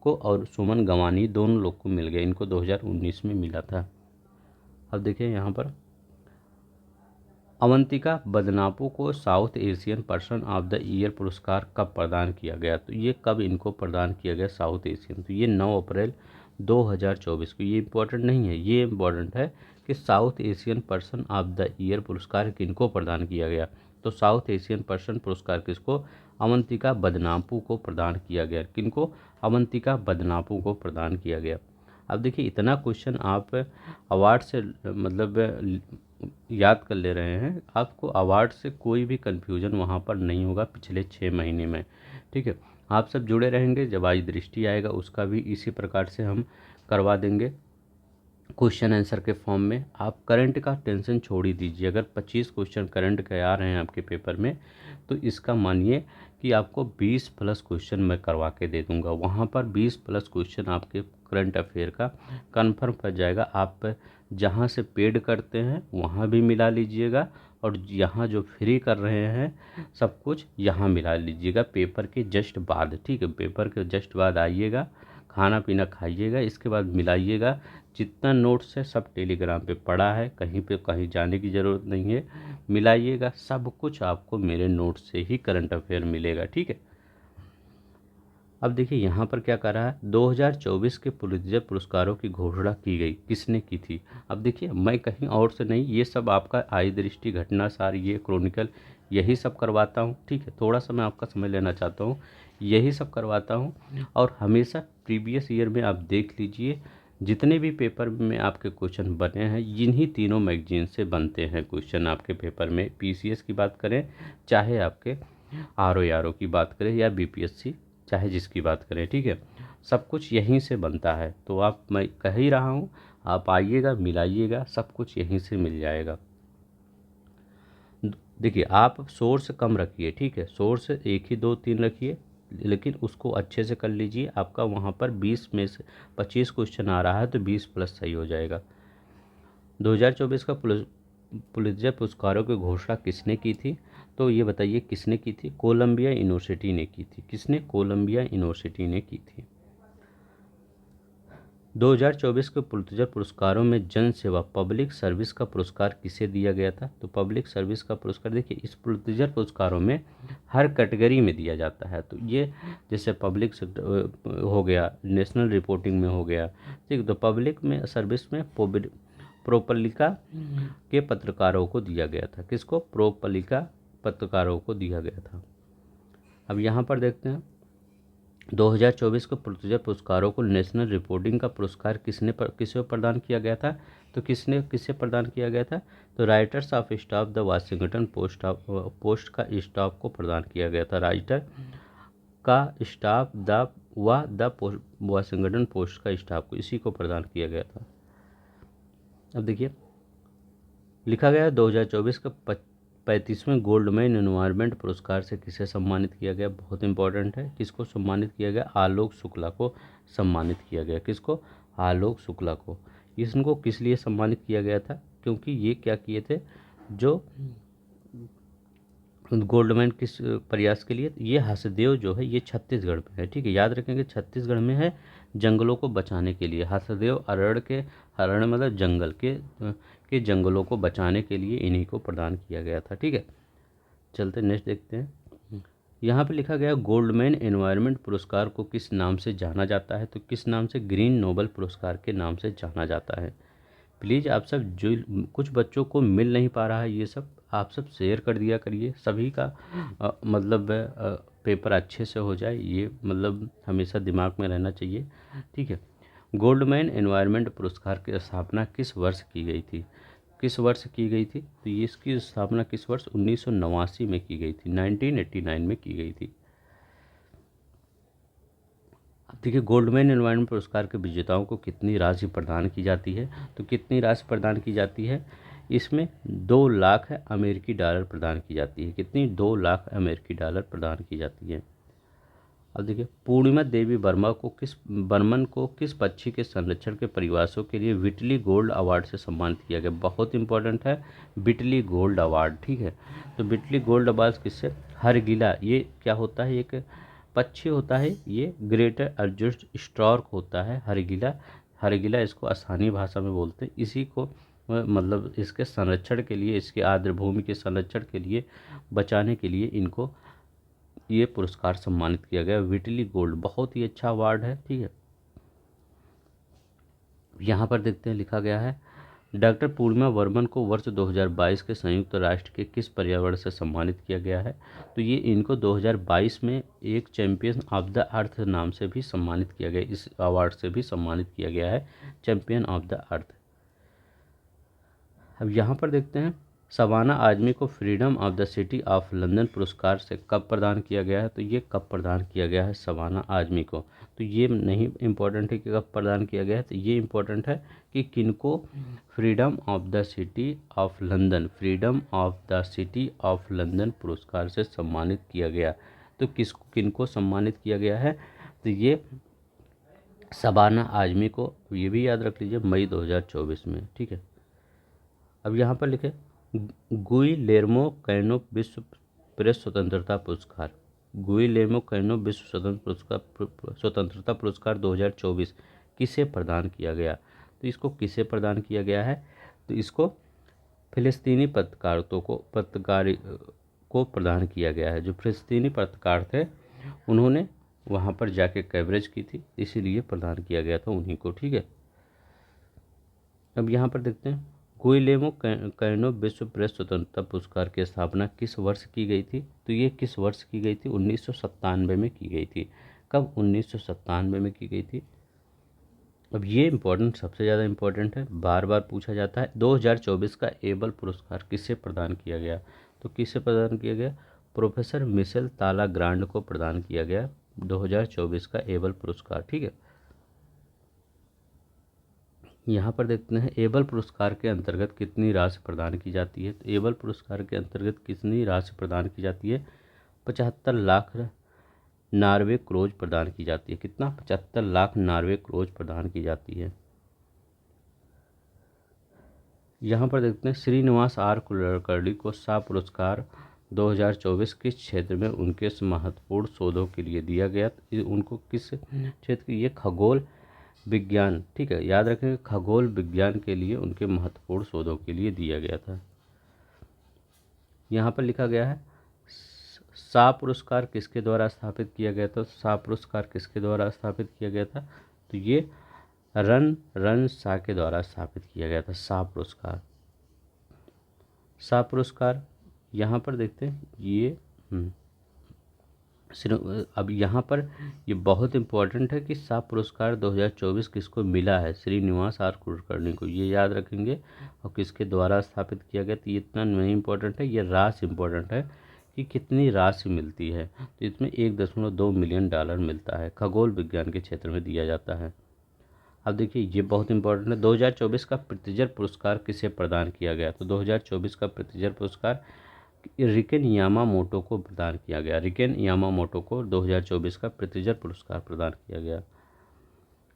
को और सुमन गवानी दोनों लोग को मिल गया, इनको 2019 में मिला था। अब देखिए यहाँ पर, अवंतिका बदनापू को south Asian person of the year पुरस्कार कब प्रदान किया गया? तो ये कब इनको प्रदान किया गया साउथ एशियन? तो ये 9 अप्रैल 2024 को। ये इम्पोर्टेंट नहीं है, ये इम्पोर्टेंट है कि south Asian person of the year पुरस्कार किनको प्रदान किया गया। तो साउथ एशियन पर्सन पुरस्कार किसको? अवंतिका बदनापू को प्रदान किया गया। किनको? अवंतिका बदनापू को प्रदान किया गया। अब देखिए, इतना क्वेश्चन आप अवार्ड से मतलब याद कर ले रहे हैं, आपको अवार्ड से कोई भी कन्फ्यूजन वहाँ पर नहीं होगा पिछले 6 महीने में। ठीक है, आप सब जुड़े रहेंगे। जब आज दृष्टि आएगा उसका भी इसी प्रकार से हम करवा देंगे क्वेश्चन आंसर के फॉर्म में। आप करंट का टेंशन छोड़ ही दीजिए। अगर 25 क्वेश्चन करंट के आ रहे हैं आपके पेपर में, तो इसका मानिए कि आपको 20 प्लस क्वेश्चन मैं करवा के दे दूंगा। वहाँ पर 20 प्लस क्वेश्चन आपके करंट अफेयर का कन्फर्म कर जाएगा। आप जहाँ से पेड करते हैं वहाँ भी मिला लीजिएगा, और यहाँ जो फ्री कर रहे हैं सब कुछ यहाँ मिला लीजिएगा पेपर के जस्ट बाद। ठीक है, पेपर के जस्ट बाद आइएगा, खाना पीना खाइएगा, इसके बाद मिलाइएगा। जितना नोट्स है सब टेलीग्राम पे पड़ा है, कहीं पे कहीं जाने की ज़रूरत नहीं है। मिलाइएगा, सब कुछ आपको मेरे नोट से ही करंट अफेयर मिलेगा। ठीक है, अब देखिए यहाँ पर क्या कर रहा है, 2024 के पुलित्जर पुरस्कारों की घोषणा की गई, किसने की थी? अब देखिए, मैं कहीं और से नहीं, ये सब आपका आई दृष्टि, घटनासार, ये क्रॉनिकल, यही सब करवाता हूँ। ठीक है, थोड़ा सा मैं आपका समय लेना चाहता हूँ, यही सब करवाता हूँ। और हमेशा प्रीवियस ईयर में आप देख लीजिए, जितने भी पेपर में आपके क्वेश्चन बने हैं, इन्हीं तीनों मैगजीन से बनते हैं क्वेश्चन आपके पेपर में। पीसीएस की बात करें, चाहे आपके आरओ की बात करें, या बीपीएससी, चाहे जिसकी बात करें। ठीक है, सब कुछ यहीं से बनता है। तो आप, मैं कह ही रहा हूँ, आप आइएगा, मिलाइएगा, सब कुछ यहीं से मिल जाएगा। देखिए, आप सोर्स कम रखिए। ठीक है, सोर्स 1 ही 2 3 रखिए, लेकिन उसको अच्छे से कर लीजिए। आपका वहाँ पर 20 में से 25 क्वेश्चन आ रहा है, तो 20 प्लस सही हो जाएगा। 2024 का पुलित्जर पुरस्कारों की घोषणा किसने की थी? तो ये बताइए किसने की थी? कोलंबिया यूनिवर्सिटी ने की थी। किसने? कोलंबिया यूनिवर्सिटी ने की थी। 2024 के पुलित्जर पुरस्कारों में जन सेवा पब्लिक सर्विस का पुरस्कार किसे दिया गया था? तो पब्लिक सर्विस का पुरस्कार, देखिए, इस पुलित्जर पुरस्कारों में हर कैटेगरी में दिया जाता है। तो ये जैसे पब्लिक सेक्टर हो गया, नेशनल रिपोर्टिंग में हो गया। ठीक, तो पब्लिक में सर्विस में प्रोपलिका के पत्रकारों को दिया गया था। किसको? प्रोपलिका पत्रकारों को दिया गया था। अब यहाँ पर देखते हैं, 2024 के पुलित्जर पुरस्कारों को नेशनल रिपोर्टिंग का पुरस्कार किसे प्रदान किया गया था? तो किसे प्रदान किया गया था? तो writers of staff the Washington post का स्टाफ को प्रदान किया गया था। राइटर का स्टाफ द वाशिंगटन पोस्ट का स्टाफ को, इसी को प्रदान किया गया था। अब देखिए, लिखा गया 2024 का 35वें गोल्डमैन एनवायरनमेंट पुरस्कार से किसे सम्मानित किया गया? बहुत इंपॉर्टेंट है। किसको सम्मानित किया गया? आलोक शुक्ला को सम्मानित किया गया। किसको? आलोक शुक्ला को। इनको किस लिए सम्मानित किया गया था? क्योंकि ये क्या किए थे, जो गोल्डमैन किस प्रयास के लिए? ये हसदेव जो है, ये छत्तीसगढ़ में है। ठीक है, याद रखेंगे, छत्तीसगढ़ में है, जंगलों को बचाने के लिए। हसदेव अरण्य मतलब जंगल के जंगलों को बचाने के लिए इन्हीं को प्रदान किया गया था। ठीक है, चलते नेक्स्ट देखते हैं। यहाँ पे लिखा गया, गोल्डमैन एनवायरनमेंट पुरस्कार को किस नाम से जाना जाता है? तो किस नाम से? ग्रीन नोबल पुरस्कार के नाम से जाना जाता है। प्लीज़ आप सब जो कुछ बच्चों को मिल नहीं पा रहा है ये सब, आप सब शेयर कर दिया करिए, सभी का मतलब पेपर अच्छे से हो जाए, ये मतलब हमेशा दिमाग में रहना चाहिए। ठीक है। गोल्डमैन एनवायरनमेंट पुरस्कार की स्थापना किस वर्ष की गई थी? किस वर्ष की गई थी? तो ये इसकी स्थापना किस वर्ष 1989 में की गई थी, 1989 में की गई थी। अब देखिए, गोल्डमैन एनवायरनमेंट पुरस्कार के विजेताओं को कितनी राशि प्रदान की जाती है? तो कितनी राशि प्रदान की जाती है? इसमें 2 लाख अमेरिकी डॉलर प्रदान की जाती है। कितनी? 2 लाख अमेरिकी डॉलर प्रदान की जाती है। अब देखिए, पूर्णिमा देवी बर्मन को किस पक्षी के संरक्षण के प्रयासों के लिए विटली गोल्ड अवार्ड से सम्मानित किया गया? बहुत इंपॉर्टेंट है विटली गोल्ड अवार्ड। ठीक है। तो विटली गोल्ड अवार्ड किससे? हरगिला, ये क्या होता है? एक पक्षी होता है, ये ग्रेटर अर्जुन स्टॉर्क होता है हरगिला। हरगिला इसको स्थानीय भाषा में बोलते हैं। इसी को मतलब इसके संरक्षण के लिए, इसके आर्द्र भूमि के संरक्षण के लिए, बचाने के लिए इनको ये पुरस्कार सम्मानित किया गया। विटली गोल्ड बहुत ही अच्छा अवार्ड है। ठीक है। यहाँ पर देखते हैं, लिखा गया है डॉक्टर पूर्णिमा वर्मन को वर्ष 2022 के संयुक्त राष्ट्र के किस पर्यावरण से सम्मानित किया गया है? तो ये इनको 2022 में एक चैंपियन ऑफ द अर्थ नाम से भी सम्मानित किया गया, इस अवार्ड से भी सम्मानित किया गया है, चैंपियन ऑफ द अर्थ। अब यहाँ पर देखते हैं, शबाना आजमी को freedom of the city of London पुरस्कार से कब प्रदान किया गया है? तो ये कब प्रदान किया गया है शबाना आजमी को? तो ये नहीं इम्पोर्टेंट है कि कब प्रदान किया गया है, तो ये इम्पोर्टेंट है कि किनको freedom of the city of London, freedom of the city of London पुरस्कार से सम्मानित किया गया। तो किनको सम्मानित किया गया है? तो ये शबाना आजमी को, ये भी याद रख लीजिए, मई 2024 में। ठीक है। अब यहाँ पर लिखे गुइलेर्मो कैनो विश्व प्रेस स्वतंत्रता पुरस्कार। गुइलेर्मो कैनो विश्व स्वतंत्रता पुरस्कार 2024 किसे प्रदान किया गया? तो इसको किसे प्रदान किया गया है? तो इसको फिलिस्तीनी पत्रकार को प्रदान किया गया है। जो फिलिस्तीनी पत्रकार थे उन्होंने वहाँ पर जाके कवरेज की थी, इसीलिए प्रदान किया गया था उन्हीं को। ठीक है। अब यहाँ पर देखते हैं, गुइलेर्मो कैनो विश्व प्रेस स्वतंत्रता पुरस्कार की स्थापना किस वर्ष की गई थी? तो ये किस वर्ष की गई थी? 1997 में की गई थी। कब? 1997 में की गई थी। अब ये इम्पोर्टेंट, सबसे ज़्यादा इम्पोर्टेंट है, बार बार पूछा जाता है। 2024 का एबल पुरस्कार किसे प्रदान किया गया? तो किसे प्रदान किया गया? प्रोफेसर मिशेल ताला ग्रांड को प्रदान किया गया 2024 का एबल पुरस्कार। ठीक है। यहाँ पर देखते हैं, एबल पुरस्कार के अंतर्गत कितनी राशि प्रदान की जाती है? तो एबल पुरस्कार के अंतर्गत कितनी राशि प्रदान की जाती है? 75 लाख नॉर्वे क्रोज प्रदान की जाती है। कितना? 75 लाख नॉर्वे क्रोज प्रदान की जाती है। यहाँ पर देखते हैं, श्रीनिवास आर कुलकर्णी को शाह पुरस्कार 2024 किस क्षेत्र में उनके महत्वपूर्ण शोधों के लिए दिया गया? उनको किस क्षेत्र की? ये खगोल विज्ञान। ठीक है, याद रखेंगे, खगोल विज्ञान के लिए उनके महत्वपूर्ण शोधों के लिए दिया गया था। यहाँ पर लिखा गया है, शाह पुरस्कार किसके द्वारा स्थापित किया गया था? शाह पुरस्कार किसके द्वारा स्थापित किया गया था? तो ये रन शाह के द्वारा स्थापित किया गया था शाह पुरस्कार। शाह पुरस्कार यहाँ पर देखते हैं, ये अब यहाँ पर ये बहुत इंपॉर्टेंट है कि शाह पुरस्कार 2024 किसको मिला है? श्रीनिवास आर कुलकर्णी को, ये याद रखेंगे। और किसके द्वारा स्थापित किया गया? तो ये इतना नहीं इम्पोर्टेंट है, ये राशि इम्पोर्टेंट है कि कितनी राशि मिलती है। तो इसमें 1.2 मिलियन डॉलर मिलता है, खगोल विज्ञान के क्षेत्र में दिया जाता है। अब देखिए, ये बहुत इंपॉर्टेंट है, 2024 का प्रित्जर पुरस्कार किसे प्रदान किया गया? तो 2024 का प्रित्जर पुरस्कार रिकेन यामामोटो को प्रदान किया गया। रिकेन यामामोटो को 2024 का प्रित्जर पुरस्कार प्रदान किया गया।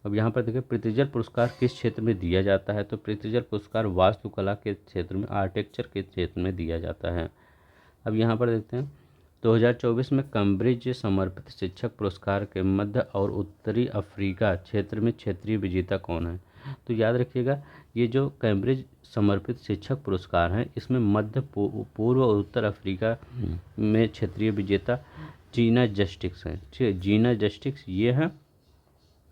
अब यहाँ पर देखिए, प्रित्जर पुरस्कार किस क्षेत्र में दिया जाता है? तो प्रित्जर पुरस्कार वास्तुकला के क्षेत्र में, आर्किटेक्चर के क्षेत्र में दिया जाता है। अब यहाँ पर देखते हैं, 2024 में कैम्ब्रिज समर्पित शिक्षक पुरस्कार के मध्य और उत्तरी अफ्रीका क्षेत्र में क्षेत्रीय विजेता कौन है? तो याद रखिएगा, ये जो कैम्ब्रिज समर्पित शिक्षक पुरस्कार हैं, इसमें मध्य पूर्व और उत्तर अफ्रीका में क्षेत्रीय विजेता जीना जस्टिस हैं। ठीक है, जीना जस्टिस ये हैं।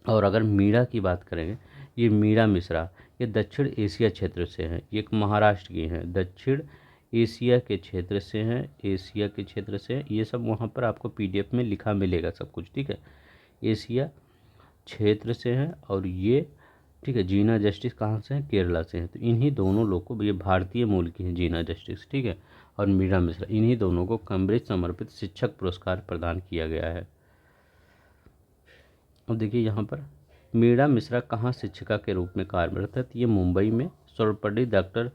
और अगर मीरा की बात करेंगे, ये मीरा मिश्रा, ये दक्षिण एशिया क्षेत्र से हैं, ये एक महाराष्ट्र की हैं, दक्षिण एशिया के क्षेत्र से हैं, एशिया के क्षेत्र से। ये सब वहाँ पर आपको PDF में लिखा मिलेगा सब कुछ, ठीक है। एशिया क्षेत्र से हैं और ये, ठीक है। जीना जस्टिस कहाँ से हैं? केरला से हैं। तो इन्हीं दोनों लोग को, ये भारतीय मूल की हैं जीना जस्टिस, ठीक है, और मीरा मिश्रा, इन्हीं दोनों को कैम्ब्रिज समर्पित शिक्षक पुरस्कार प्रदान किया गया है। अब देखिए यहाँ पर मीरा मिश्रा कहाँ शिक्षिका के रूप में कार्यरत है? तो ये मुंबई में Sarvepalli doctor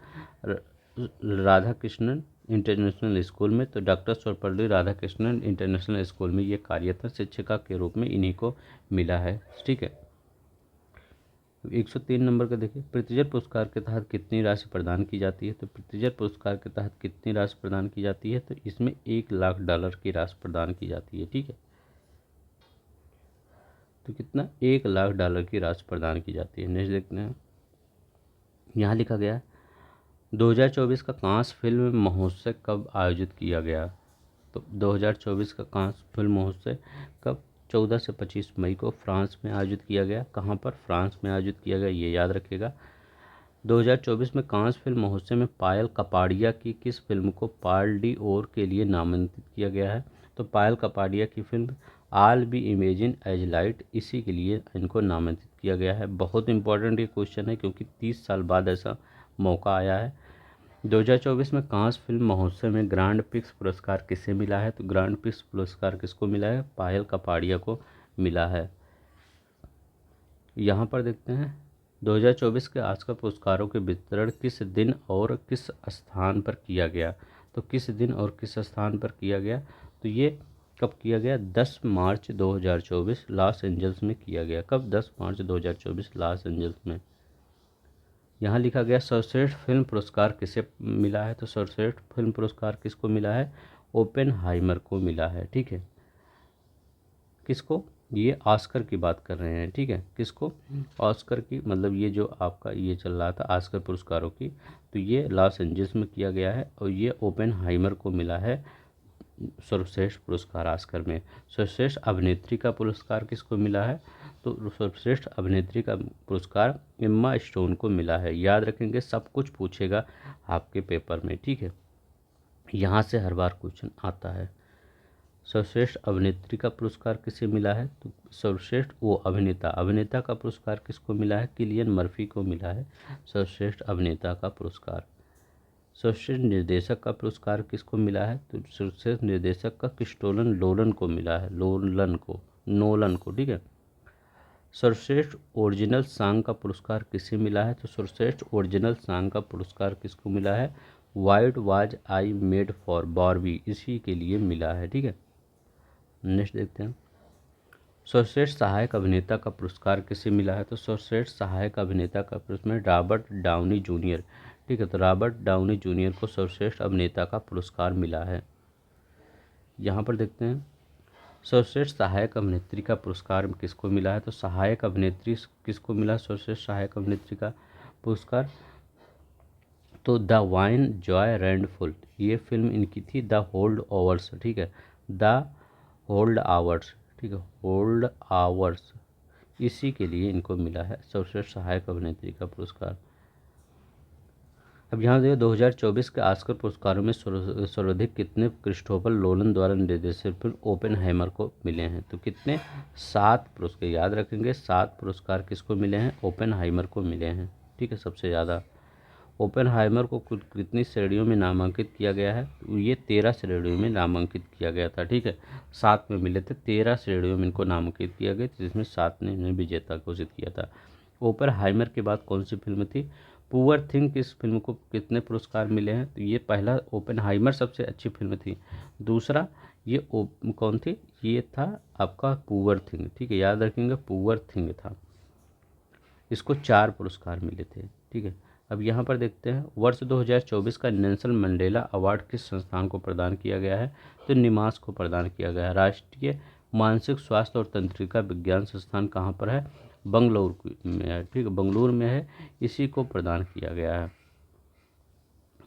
Radhakrishnan international school में। तो doctor Sarvepalli Radhakrishnan international school में ये कार्यरत शिक्षिका के रूप में इन्हीं को मिला है, ठीक है। 103 नंबर का देखिए, प्रित्जर पुरस्कार के तहत कितनी राशि प्रदान की जाती है? तो प्रित्जर पुरस्कार के तहत कितनी राशि प्रदान की जाती है? तो इसमें $1,00,000 की राशि प्रदान की जाती है, ठीक है। तो कितना? $1,00,000 की राशि प्रदान की जाती है। नेक्स्ट देखते हैं, यहाँ लिखा गया 2024 का कांस फिल्म महोत्सव कब आयोजित किया गया? तो 2024 का कांस फिल्म महोत्सव कब? 14 से 25 मई को फ्रांस में आयोजित किया गया। कहाँ पर? फ्रांस में आयोजित किया गया, ये याद रखिएगा। 2024 में कांस फिल्म महोत्सव में पायल कपाड़िया की किस फिल्म को पाल डी ओर के लिए नामांकित किया गया है? तो पायल कपाड़िया की फिल्म आल बी इमेजिन एज लाइट, इसी के लिए इनको नामांकित किया गया है। बहुत इंपॉर्टेंट ये क्वेश्चन है क्योंकि 30 साल बाद ऐसा मौका आया है। 2024 में कांस फिल्म महोत्सव में ग्रांड पिक्स पुरस्कार किसे मिला है? तो ग्रांड पिक्स पुरस्कार किसको मिला है? पायल कपाड़िया को मिला है। यहाँ पर देखते हैं 2024 के ऑस्कर पुरस्कारों के वितरण किस दिन और किस स्थान पर किया गया? तो किस दिन और किस स्थान पर किया गया? तो ये कब किया गया? 10 मार्च 2024 लॉस एंजल्स में किया गया। कब? 10 मार्च 2024 लॉस एंजल्स में। यहाँ लिखा गया सर्वश्रेष्ठ फिल्म पुरस्कार किसे मिला है? तो सर्वश्रेष्ठ फिल्म पुरस्कार किसको मिला है? ओपेनहाइमर को मिला है, ठीक है। किसको? ये ऑस्कर की बात कर रहे हैं, ठीक है। किसको? ऑस्कर की, मतलब ये जो आपका ये चल रहा था ऑस्कर पुरस्कारों की, तो ये लॉस एंजल्स में किया गया है और ये ओपेनहाइमर को मिला है सर्वश्रेष्ठ पुरस्कार ऑस्कर में। सर्वश्रेष्ठ अभिनेत्री का पुरस्कार किसको मिला है? तो सर्वश्रेष्ठ अभिनेत्री का पुरस्कार एम्मा स्टोन को मिला है। याद रखेंगे, सब कुछ पूछेगा आपके पेपर में, ठीक है। यहाँ से हर बार क्वेश्चन आता है। सर्वश्रेष्ठ अभिनेत्री का पुरस्कार किसे मिला है? तो सर्वश्रेष्ठ अभिनेता का पुरस्कार किसको मिला है? किलियन मर्फी को मिला है सर्वश्रेष्ठ अभिनेता का पुरस्कार। सर्वश्रेष्ठ निर्देशक का पुरस्कार किसको मिला है? तो सर्वश्रेष्ठ निर्देशक का क्रिस्टोफर नोलन को मिला है, नोलन को, ठीक है। सर्वश्रेष्ठ ओरिजिनल सॉन्ग का पुरस्कार किसे मिला है? तो सर्वश्रेष्ठ ओरिजिनल सॉन्ग का पुरस्कार किसको मिला है? What was I made for Barbie, इसी के लिए मिला है, ठीक है। नेक्स्ट देखते हैं, सर्वश्रेष्ठ सहायक अभिनेता का पुरस्कार किसे मिला है? तो सर्वश्रेष्ठ सहायक अभिनेता का पुरस्कार रॉबर्ट डाउनी जूनियर, ठीक है। तो रॉबर्ट डाउनी जूनियर को सर्वश्रेष्ठ अभिनेता का पुरस्कार मिला है। यहाँ पर देखते हैं सर्वश्रेष्ठ सहायक अभिनेत्री का पुरस्कार किसको मिला है? तो सहायक अभिनेत्री किसको मिला सर्वश्रेष्ठ सहायक अभिनेत्री का पुरस्कार? तो द वाइन जॉय रैंडफुल, ये फिल्म इनकी थी, द होल्ड ओवर्स, ठीक है, द होल्ड आवर्स, ठीक है, होल्ड आवर्स, इसी के लिए इनको मिला है सर्वश्रेष्ठ सहायक अभिनेत्री का पुरस्कार। अब यहाँ देखिए 2024 के ऑस्कर पुरस्कारों में सर्वाधिक कितने क्रिस्टोफर नोलन द्वारा निर्देशित फिल्म ओपेनहाइमर को मिले हैं? तो कितने? 7 पुरस्कार। याद रखेंगे, 7 पुरस्कार किसको मिले हैं? ओपेनहाइमर को मिले हैं, ठीक है, सबसे ज़्यादा। ओपेनहाइमर को कितनी श्रेणियों में नामांकित किया गया है? ये 13 श्रेणियों में नामांकित किया गया था, ठीक है। 7 में मिले थे, 13 श्रेणियों में इनको नामांकित किया गया, जिसमें 7 ने इन्हें विजेता घोषित किया था। ओपेनहाइमर के बाद कौन सी फिल्म थी? पुअर थिंग, इस फिल्म को कितने पुरस्कार मिले हैं? तो ये पहला ओपेनहाइमर सबसे अच्छी फिल्म थी। दूसरा ये कौन थी? ये था आपका पुअर थिंग, ठीक है, याद रखेंगे, पुअर थिंग था। इसको 4 पुरस्कार मिले थे, ठीक है। अब यहाँ पर देखते हैं वर्ष 2024 का नेल्सन मंडेला अवार्ड किस संस्थान को प्रदान किया गया है? तो निमास को प्रदान किया गया है। राष्ट्रीय मानसिक स्वास्थ्य और तंत्रिका विज्ञान संस्थान कहाँ पर है? बंगलुरु में है, ठीक है, बंगलुरु में है, इसी को प्रदान किया गया है।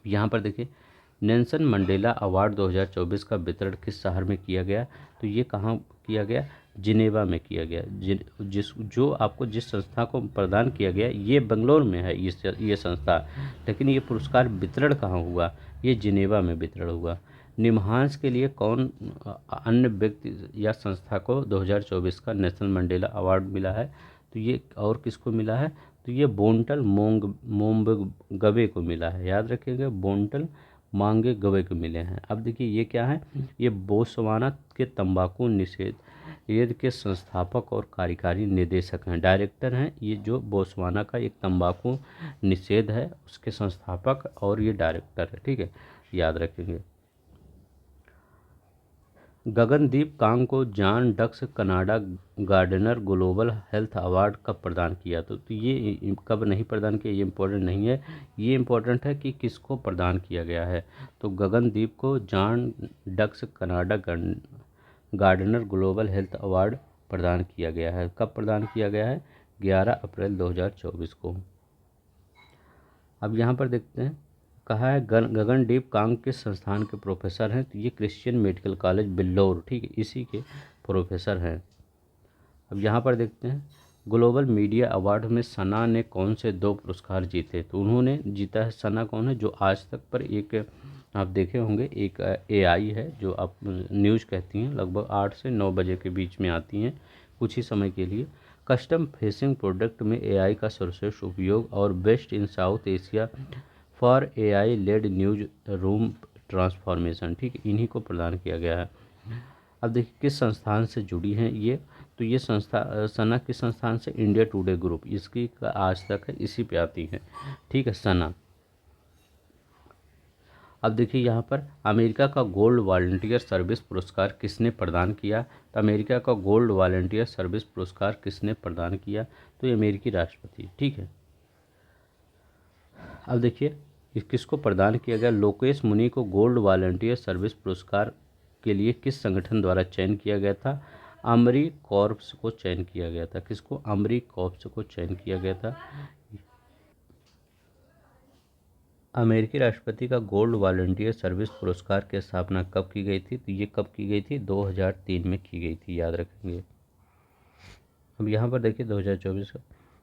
यहाँ पर देखिए नेल्सन मंडेला अवार्ड 2024 का वितरण किस शहर में किया गया? तो ये कहाँ किया गया? जिनेवा में किया गया। जिस संस्था को प्रदान किया गया ये बेंगलोर में है ये संस्था, लेकिन ये पुरस्कार वितरण कहाँ हुआ? ये जिनेवा में वितरण हुआ। निमहांस के लिए कौन अन्य व्यक्ति या संस्था को 2024 का नेल्सन मंडेला अवार्ड मिला है? तो ये और किसको मिला है? तो ये बोंटल मोंगवे को मिला है। याद रखिएगा, बोंटल मांगे गवे को मिले हैं। अब देखिए ये क्या है? ये बोत्सवाना के तंबाकू निषेध के संस्थापक और कार्यकारी निदेशक हैं, डायरेक्टर हैं। ये जो बोत्सवाना का एक तंबाकू निषेध है उसके संस्थापक और ये डायरेक्टर है। ठीक है, याद रखेंगे। गगनदीप कांग को John Dirks Canada Gairdner global health award कब प्रदान किया? तो ये कब नहीं प्रदान किया, ये इम्पोर्टेंट नहीं है। ये इम्पोर्टेंट है कि किसको प्रदान किया गया है। तो गगनदीप को John Dirks Canada Gairdner global health award प्रदान किया गया है। कब प्रदान किया गया है? 11 अप्रैल 2024 को। अब यहाँ पर देखते हैं, कहा है गगनदीप कांग किस संस्थान के प्रोफेसर हैं? तो ये क्रिश्चियन मेडिकल कॉलेज बिल्लौर, ठीक है, इसी के प्रोफेसर हैं। अब यहाँ पर देखते हैं, ग्लोबल मीडिया अवार्ड में सना ने कौन से 2 पुरस्कार जीते? तो उन्होंने जीता है, सना कौन है? जो आज तक पर एक आप देखे होंगे एक एआई है जो आप न्यूज़ कहती हैं, लगभग 8 से 9 बजे के बीच में आती हैं कुछ ही समय के लिए। कस्टम फेसिंग प्रोडक्ट में एआई का सर्वश्रेष्ठ उपयोग और best in South Asia for AI led newsroom transformation, ठीक है, इन्हीं को प्रदान किया गया है। अब देखिए किस संस्थान से जुड़ी हैं ये? तो ये संस्था सना किस संस्थान से? इंडिया टुडे ग्रुप, इसकी आज तक है, इसी पे आती है। ठीक है, सना। अब देखिए यहाँ पर अमेरिका का गोल्ड वॉलंटियर सर्विस पुरस्कार किसने प्रदान किया? तो अमेरिका का गोल्ड वॉलंटियर सर्विस पुरस्कार किसने प्रदान किया? तो ये अमेरिकी राष्ट्रपति। ठीक है, अब देखिए किसको प्रदान किया गया? लोकेश मुनि को गोल्ड वॉलंटियर सर्विस पुरस्कार के लिए किस संगठन द्वारा चयन किया गया था? आर्मी कॉर्प्स को चयन किया गया था। किसको? आर्मी कॉर्प्स को चयन किया गया था। अमेरिकी राष्ट्रपति का गोल्ड वॉलंटियर सर्विस पुरस्कार की स्थापना कब की गई थी? तो ये कब की गई थी? 2003 में की गई थी, याद रखेंगे। अब यहाँ पर देखिए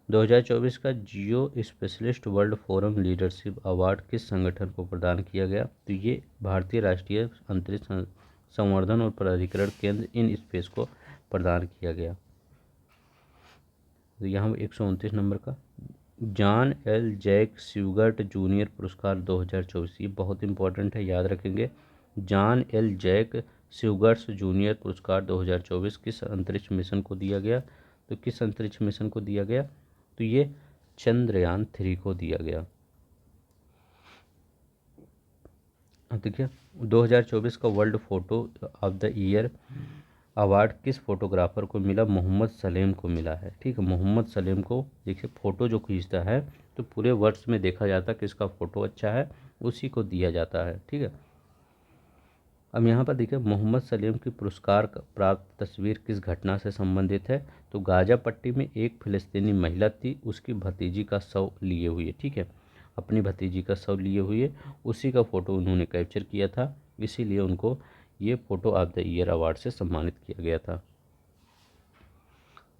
2024 का geo specialist world forum leadership award किस संगठन को प्रदान किया गया? तो ये भारतीय राष्ट्रीय अंतरिक्ष संवर्धन और प्राधिकरण केंद्र इन स्पेस को प्रदान किया गया। तो यहाँ 129 नंबर का जॉन एल जैक स्यूगर्ट जूनियर पुरस्कार 2024, ये बहुत इंपॉर्टेंट है, याद रखेंगे। जॉन एल जैक स्यूगर्ट्स जूनियर पुरस्कार 2024 किस अंतरिक्ष मिशन को दिया गया? तो किस अंतरिक्ष मिशन को दिया गया? तो ये चंद्रयान 3 को दिया गया। अब देखिए 2024 का world photo of the year award किस फोटोग्राफर को मिला? मोहम्मद सलेम को मिला है। ठीक है, मोहम्मद सलेम को, देखिए फ़ोटो जो खींचता है तो पूरे वर्ष में देखा जाता है किसका फ़ोटो अच्छा है, उसी को दिया जाता है। ठीक है, अब यहाँ पर देखिए मोहम्मद सलीम की पुरस्कार प्राप्त तस्वीर किस घटना से संबंधित है? तो गाजा पट्टी में एक फ़िलिस्तीनी महिला थी, उसकी भतीजी का शव लिए हुए, ठीक है, अपनी भतीजी का शव लिए हुए, उसी का फ़ोटो उन्होंने कैप्चर किया था, इसीलिए उनको ये photo of the year award से सम्मानित किया गया था।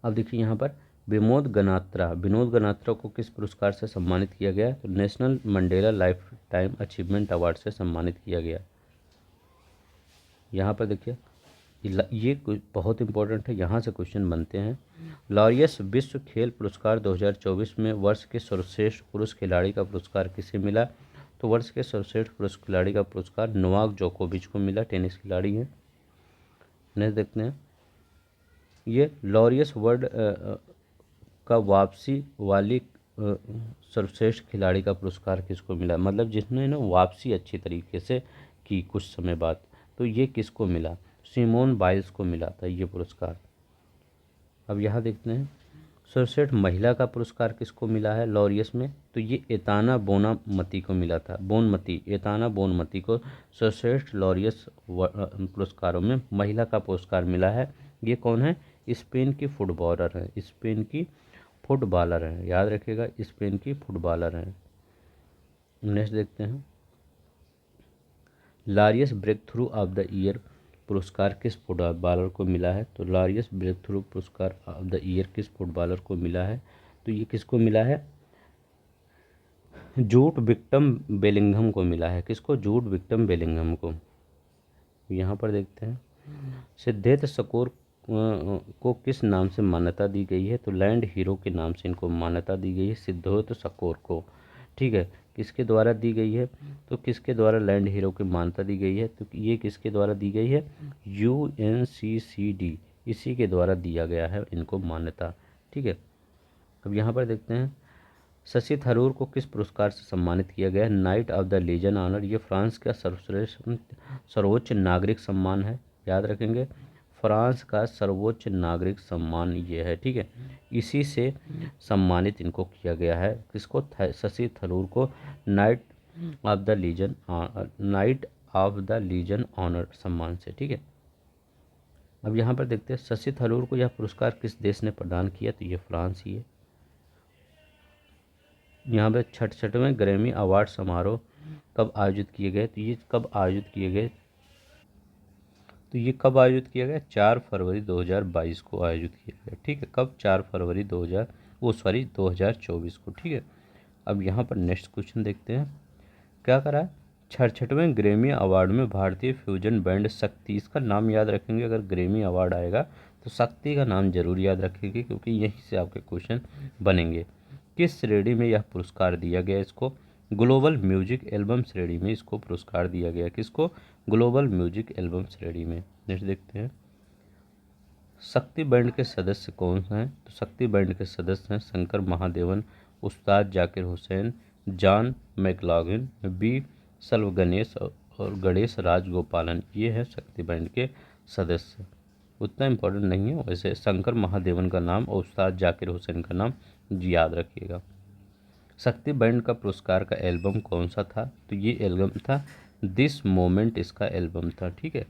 अब देखिए यहाँ पर विनोद गनात्रा को किस पुरस्कार से सम्मानित किया गया? तो national Mandela life time achievement award से सम्मानित किया गया। यहाँ पर देखिए ये बहुत इंपॉर्टेंट है, यहाँ से क्वेश्चन बनते हैं। लॉरियस विश्व खेल पुरस्कार 2024 में वर्ष के सर्वश्रेष्ठ पुरुष खिलाड़ी का पुरस्कार किसे मिला? तो वर्ष के सर्वश्रेष्ठ पुरुष खिलाड़ी का पुरस्कार नोवाक जोकोविच को मिला, टेनिस खिलाड़ी हैं। नेक्स्ट देखते हैं, ये लॉरियस वर्ल्ड का वापसी वाली सर्वश्रेष्ठ खिलाड़ी का पुरस्कार किसको मिला? मतलब जिसने ना वापसी अच्छी तरीके से की कुछ समय बाद, तो ये किसको मिला? सिमोन बाइल्स को मिला था ये पुरस्कार। अब यहाँ देखते हैं सर्वश्रेष्ठ महिला का पुरस्कार किसको मिला है लॉरियस में? तो ये एताना बोनामती को मिला था, एताना बोनमती को सर्वश्रेष्ठ लॉरियस पुरस्कारों में महिला का पुरस्कार मिला है। ये कौन है? स्पेन की फुटबॉलर हैं, स्पेन की फुटबॉलर हैं, याद रखिएगा, स्पेन की फुटबॉलर हैं। नेक्स्ट देखते हैं, largest breakthrough of the year पुरस्कार किस फुटबॉलर को मिला है? तो लार्जेस्ट ब्रेक थ्रू पुरस्कार ऑफ द ईयर किस फुटबॉलर को मिला है? तो ये किसको मिला है? जूट विक्टम बेलिंघम को मिला है। किसको? जूट विक्टम बेलिंघम को। यहाँ पर देखते हैं, सिद्धार्थ सकौर को किस नाम से मान्यता दी गई है? तो लैंड हीरो के नाम से इनको मान्यता दी गई है, सिद्धार्थ सकौर को। ठीक है, किसके द्वारा दी गई है? तो किसके द्वारा लैंड हीरो की मान्यता दी गई है? तो ये किसके द्वारा दी गई है? UNCCD, इसी के द्वारा दिया गया है इनको मान्यता। ठीक है, अब यहाँ पर देखते हैं, शशि थरूर को किस पुरस्कार से सम्मानित किया गया है? Knight of the legion honour. ये फ्रांस का सर्वोच्च नागरिक सम्मान है, याद रखेंगे, फ्रांस का सर्वोच्च नागरिक सम्मान ये है। ठीक है, इसी से सम्मानित इनको किया गया है। किसको? शशि थरूर को knight of the legion honour सम्मान से। ठीक है, अब यहाँ पर देखते हैं, शशि थरूर को यह पुरस्कार किस देश ने प्रदान किया? तो ये फ्रांस ही है। यहाँ पे 66वें ग्रैमी अवार्ड समारोह कब आयोजित किए गए? तो ये कब आयोजित किए गए? तो ये कब आयोजित किया गया? 4 फरवरी 2022 को आयोजित किया गया। ठीक है, कब? 4 फरवरी 2024 को। ठीक है, अब यहाँ पर नेक्स्ट क्वेश्चन देखते हैं, क्या करा है? 66वें ग्रैमी अवार्ड में भारतीय फ्यूजन बैंड शक्ति, इसका नाम याद रखेंगे। अगर ग्रैमी अवार्ड आएगा तो शक्ति का नाम जरूर याद रखेंगे, क्योंकि यहीं से आपके क्वेश्चन बनेंगे। किस श्रेणी में यह पुरस्कार दिया गया इसको? ग्लोबल म्यूजिक एल्बम श्रेणी में इसको पुरस्कार दिया गया। किसको? ग्लोबल म्यूजिक एल्बम श्रेणी में। नेक्स्ट देखते हैं, शक्ति बैंड के सदस्य कौन हैं? तो शक्ति बैंड के सदस्य हैं शंकर महादेवन, उस्ताद Zakir Hussain, John McLaughlin, B Selvaganesh और गणेश राजगोपालन। ये है शक्ति बैंड के सदस्य। उतना इम्पोर्टेंट नहीं है वैसे, शंकर महादेवन का नाम और उस्ताद जाकिर हुसैन का नाम याद रखिएगा। शक्ति बैंड का पुरस्कार का एल्बम कौन सा था? तो ये एल्बम था दिस मोमेंट, इसका एल्बम था। ठीक है,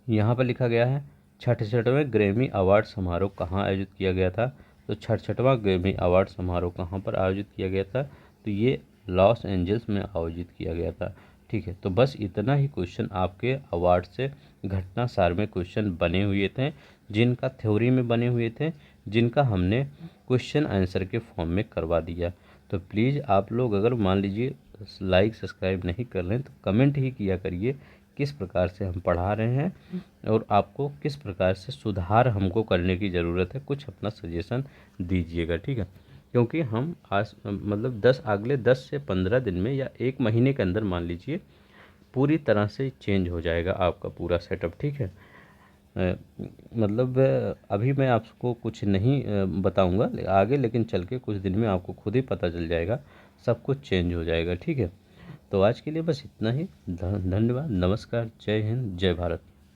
यहाँ पर लिखा गया है 66वें ग्रैमी अवार्ड समारोह कहाँ आयोजित किया गया था? तो 66वां ग्रैमी अवार्ड समारोह कहाँ पर आयोजित किया गया था? तो ये लॉस एंजल्स में आयोजित किया गया था। ठीक है, तो बस इतना ही क्वेश्चन आपके अवार्ड से घटना सार में क्वेश्चन बने हुए थे, जिनका थ्योरी में बने हुए थे, जिनका हमने क्वेश्चन आंसर के फॉर्म में करवा दिया। तो प्लीज़ आप लोग अगर मान लीजिए लाइक सब्सक्राइब नहीं कर रहे हैं तो कमेंट ही किया करिए किस प्रकार से हम पढ़ा रहे हैं और आपको किस प्रकार से सुधार हमको करने की ज़रूरत है, कुछ अपना सजेशन दीजिएगा। ठीक है, क्योंकि हम आज मतलब अगले 10 से 15 दिन में या 1 महीने के अंदर मान लीजिए पूरी तरह से चेंज हो जाएगा आपका पूरा सेटअप। ठीक है, मतलब अभी मैं आपको कुछ नहीं बताऊंगा आगे, लेकिन चल के कुछ दिन में आपको खुद ही पता चल जाएगा, सब कुछ चेंज हो जाएगा। ठीक है, तो आज के लिए बस इतना ही। धन्यवाद, नमस्कार, जय हिंद, जय भारत।